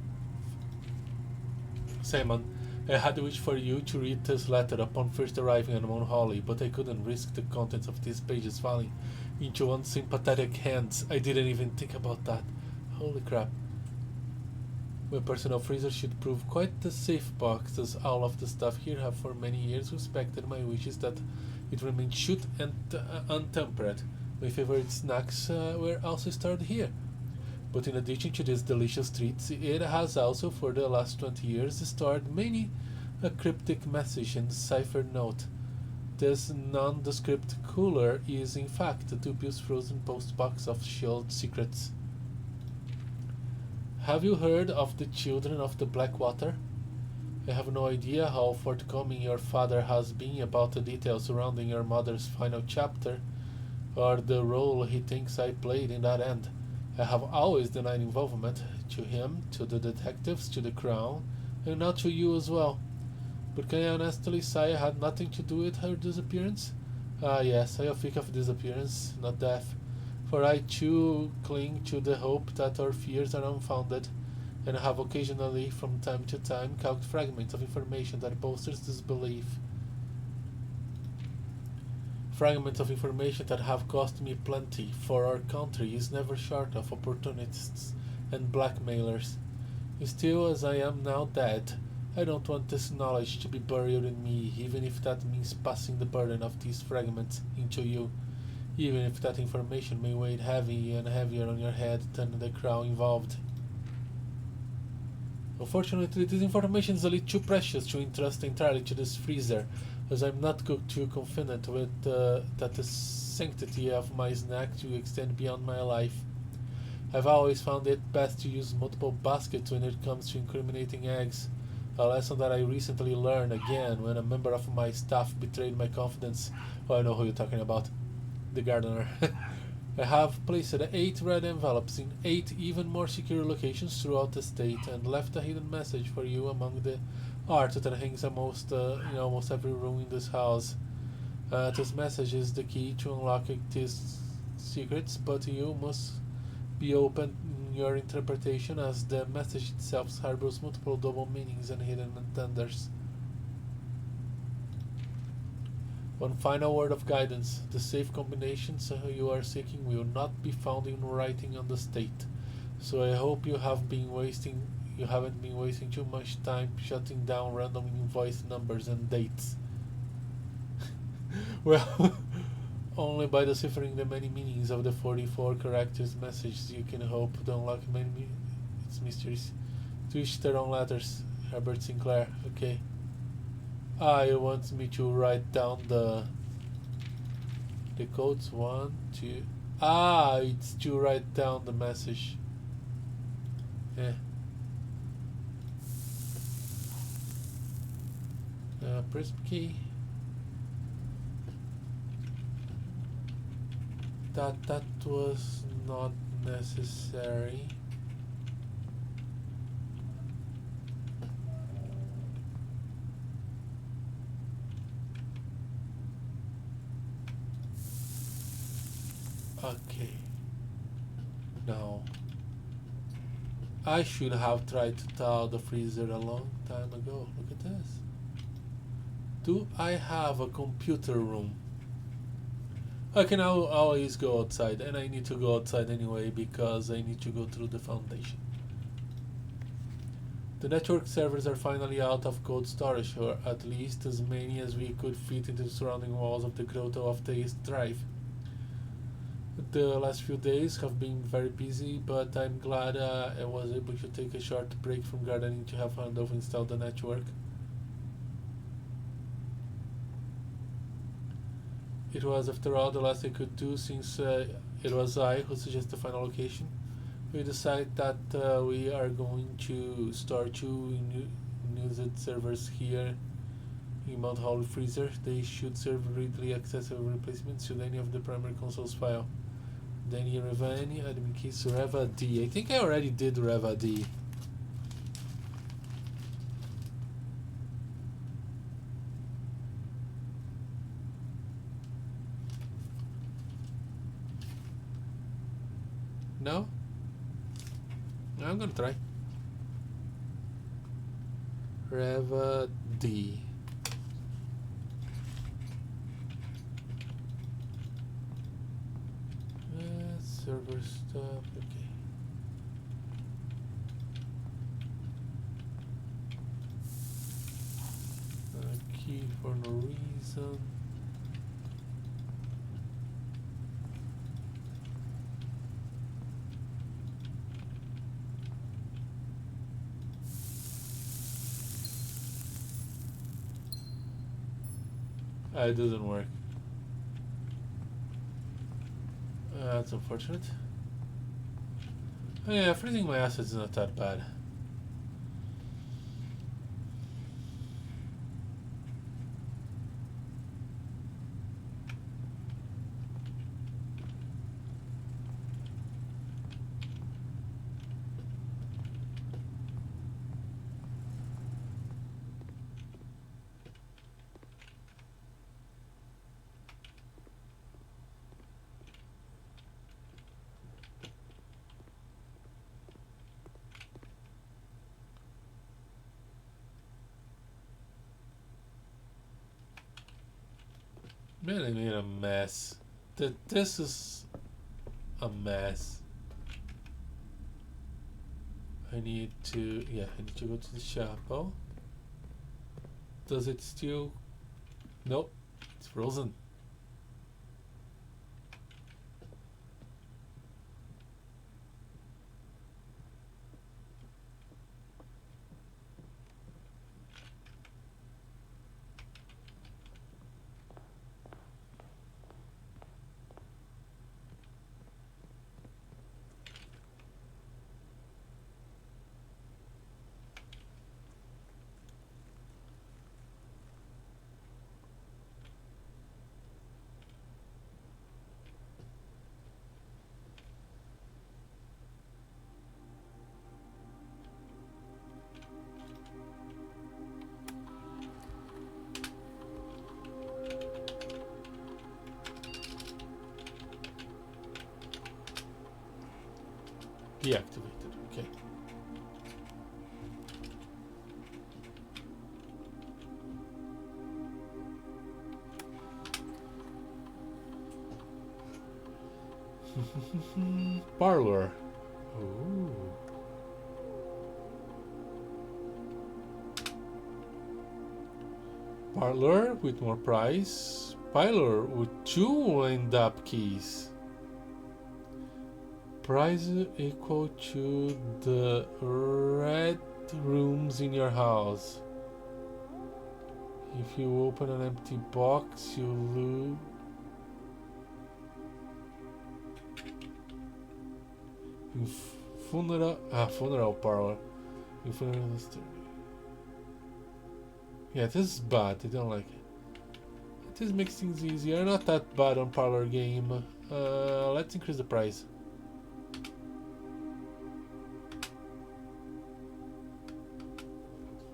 Simon, I had wished for you to read this letter upon first arriving on Mount Holly, but I couldn't risk the contents of these pages falling into unsympathetic hands. I didn't even think about that. Holy crap. My personal freezer should prove quite the safe box, as all of the staff here have for many years respected my wishes that it remain shut and untempered. My favorite snacks were also stored here. But in addition to these delicious treats, it has also for the last 20 years stored many a cryptic message and ciphered note. This nondescript cooler is in fact a dubious frozen postbox of shielded secrets. Have you heard of the Children of the Blackwater? I have no idea how forthcoming your father has been about the details surrounding your mother's final chapter, or the role he thinks I played in that end. I have always denied involvement, to him, to the detectives, to the Crown, and now to you as well. But can I honestly say I had nothing to do with her disappearance? Ah, yes, I think of disappearance, not death. For I too cling to the hope that our fears are unfounded, and have occasionally, from time to time, caught fragments of information that bolsters this belief. Fragments of information that have cost me plenty, for our country is never short of opportunists and blackmailers. Still, as I am now dead, I don't want this knowledge to be buried in me, even if that means passing the burden of these fragments into you, even if that information may weigh heavy and heavier on your head than the crown involved. Unfortunately, this information is a little too precious to entrust entirely to this freezer, as I'm not too confident with that the sanctity of my snack to extend beyond my life. I've always found it best to use multiple baskets when it comes to incriminating eggs, a lesson that I recently learned again when a member of my staff betrayed my confidence. Oh, I know who you're talking about. The gardener. I have placed 8 red envelopes in 8 even more secure locations throughout the state and left a hidden message for you among the art that hangs almost in almost every room in this house. This message is the key to unlocking these secrets, but you must be open in your interpretation as the message itself harbors multiple double meanings and hidden intenders. One final word of guidance: the safe combinations you are seeking will not be found in writing on the state. So I hope you haven't been wasting too much time shutting down random invoice numbers and dates. Well, only by deciphering the many meanings of the 44 characters messages you can hope to unlock its mysteries. To each their own letters. Herbert Sinclair. Okay. You want me to write down the codes? 1, 2. It's to write down the message. Yeah. Prism key. That was not necessary. Okay. No. I should have tried to thaw the freezer a long time ago. Look at this. Do I have a computer room? I can always go outside, and I need to go outside anyway because I need to go through the foundation. The network servers are finally out of cold storage, or at least as many as we could fit into the surrounding walls of the grotto of the East Drive. The last few days have been very busy, but I'm glad I was able to take a short break from gardening to have Randolph install the network. It was, after all, the last I could do, since it was I who suggested the final location. We decided that we are going to store 2 unused servers here in Mount Holly Freezer. They should serve readily accessible replacements should any of the primary consoles fail. Danny Revani, admin keys, Reva D. I think I already did Reva D. No? I'm gonna try. Reva D. Server stuff, okay. Key for no reason. It doesn't work. That's unfortunate. Oh, yeah, freezing my assets is not that bad. Man, I made a mess. This is a mess. I need to go to the chapel. Does it still? Nope, it's frozen. Deactivated. Okay. Parlor. Ooh. Parlor with more price. Parlor with 2 end-up keys. Price equal to the red rooms in your house. If you open an empty box, you lose. Funeral parlor. Yeah, this is bad. I don't like it. This makes things easier. Not that bad on parlor game. Let's increase the price.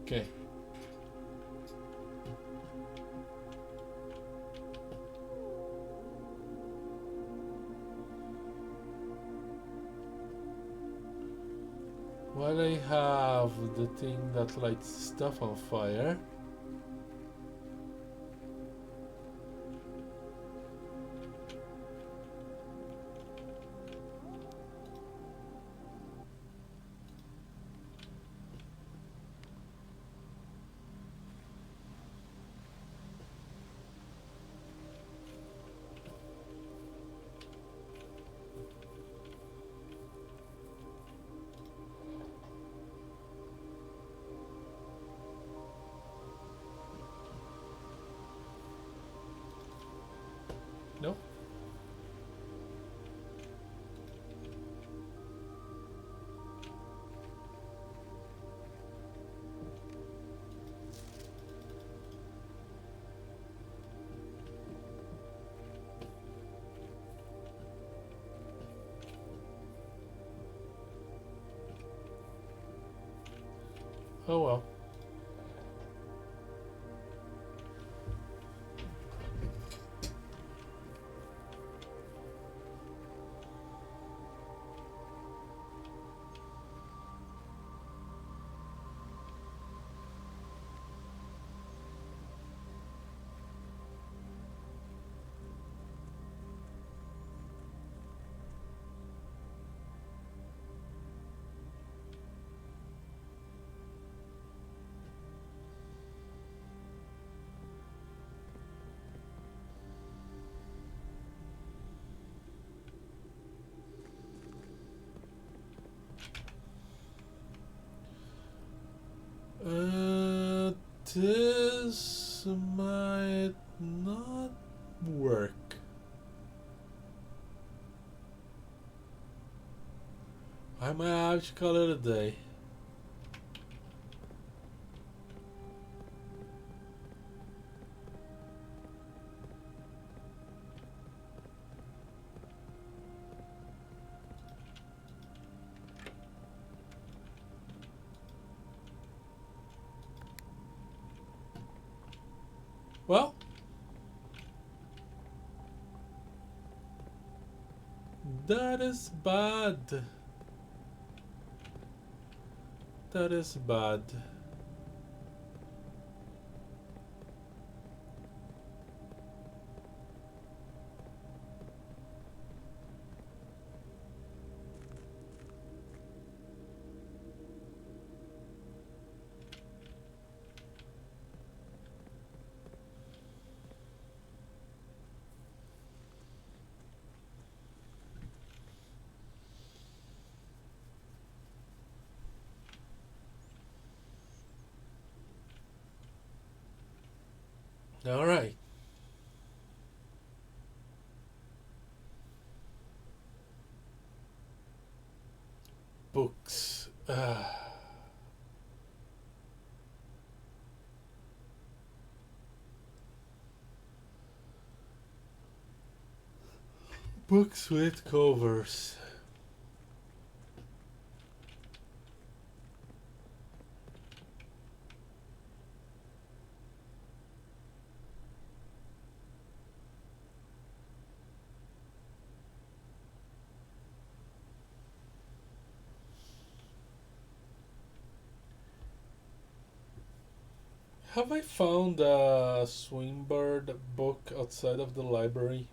Okay. While I have the thing that lights stuff on fire. No? Oh well. This might not work. I might have to call it a day. Well, that is bad. That is bad. All right. Books. Books with covers. Have I found a Swingbird book outside of the library?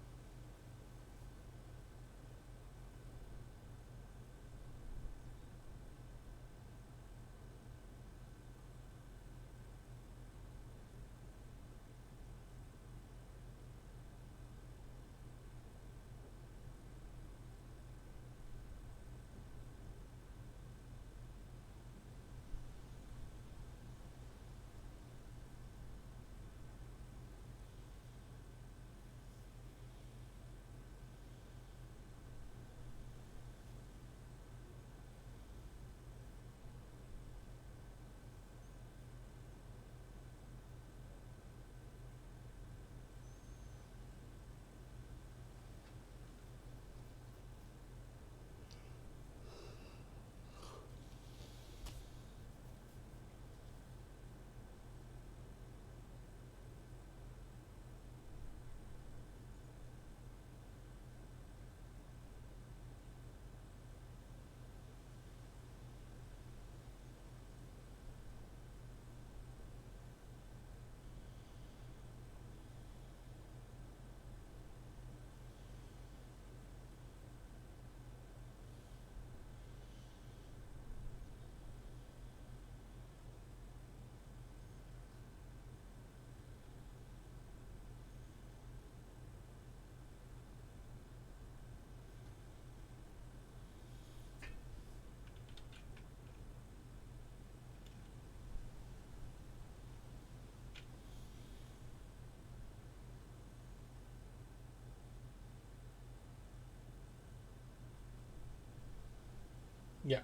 Yeah.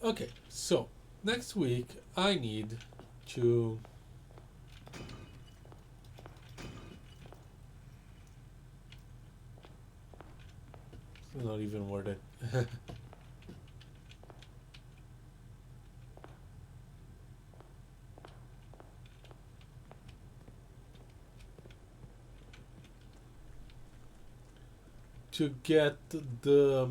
Okay, so next week I need to. It's not even worth it. To get the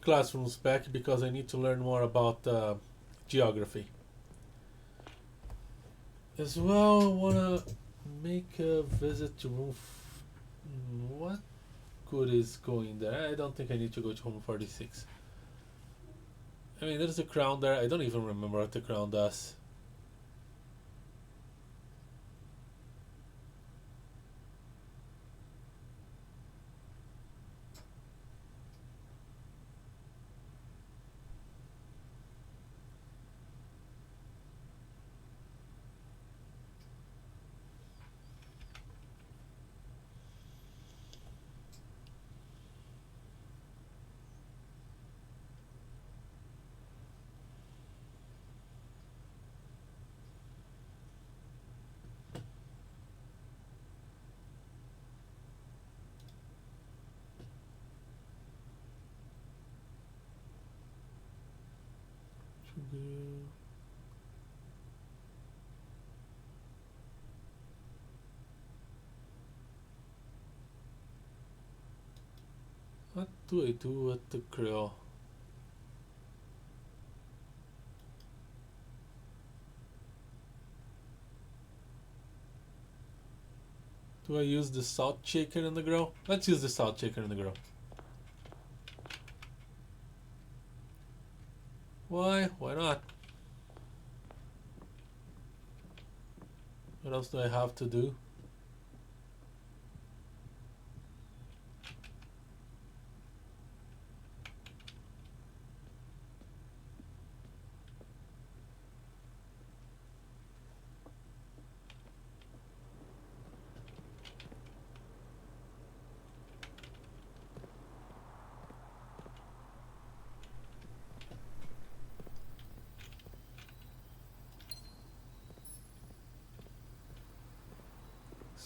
classrooms back because I need to learn more about geography. As well, I wanna make a visit to room. What good is going there? I don't think I need to go to room 46. I mean, there's a crown there. I don't even remember what the crown does. What do I do with the grill? Do I use the salt shaker in the grill? Let's use the salt shaker in the grill. Why? Why not? What else do I have to do?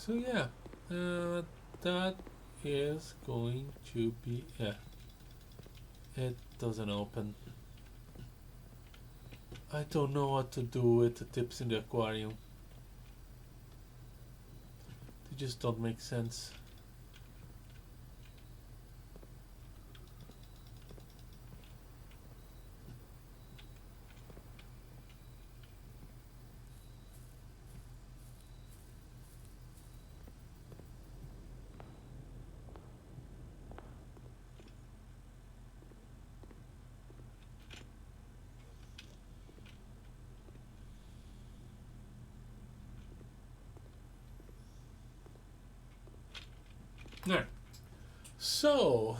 So yeah, that is going to be it. It doesn't open. I don't know what to do with the tips in the aquarium. They just don't make sense. Alright. So,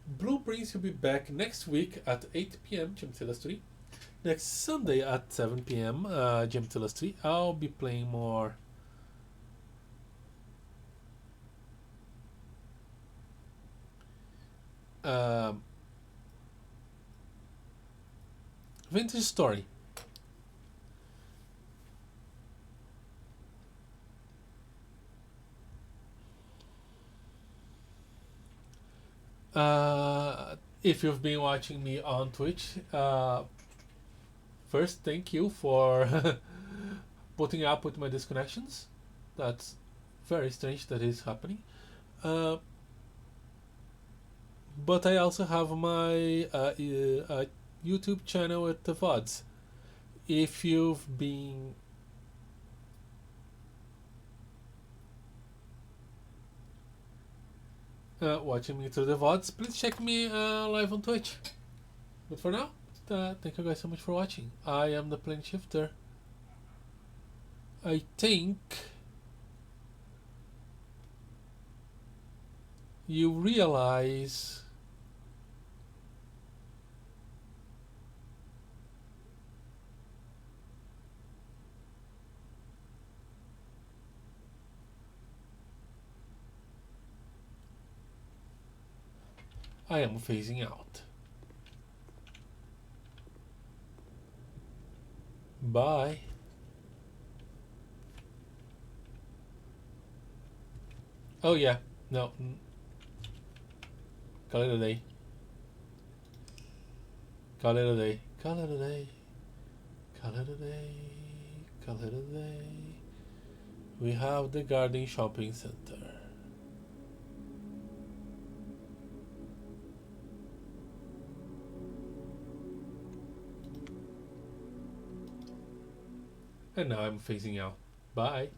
Blueprints will be back next week at 8 p.m. GMT 3. Next Sunday at 7 p.m. GMT 3. I'll be playing more um, Vintage Story. If you've been watching me on Twitch, first thank you for putting up with my disconnections. That's very strange that is happening. But I also have my YouTube channel at the VODs. If you've been watching me through the VODs, please check me live on Twitch. But for now, thank you guys so much for watching. I am the Plane Shifter. I think you realize I am phasing out. Bye. Oh yeah, no. Call it a day. Call it a day. Call it a day. Call it a day. Call it a day. We have the Garden Shopping Center. And now I'm phasing out. Bye.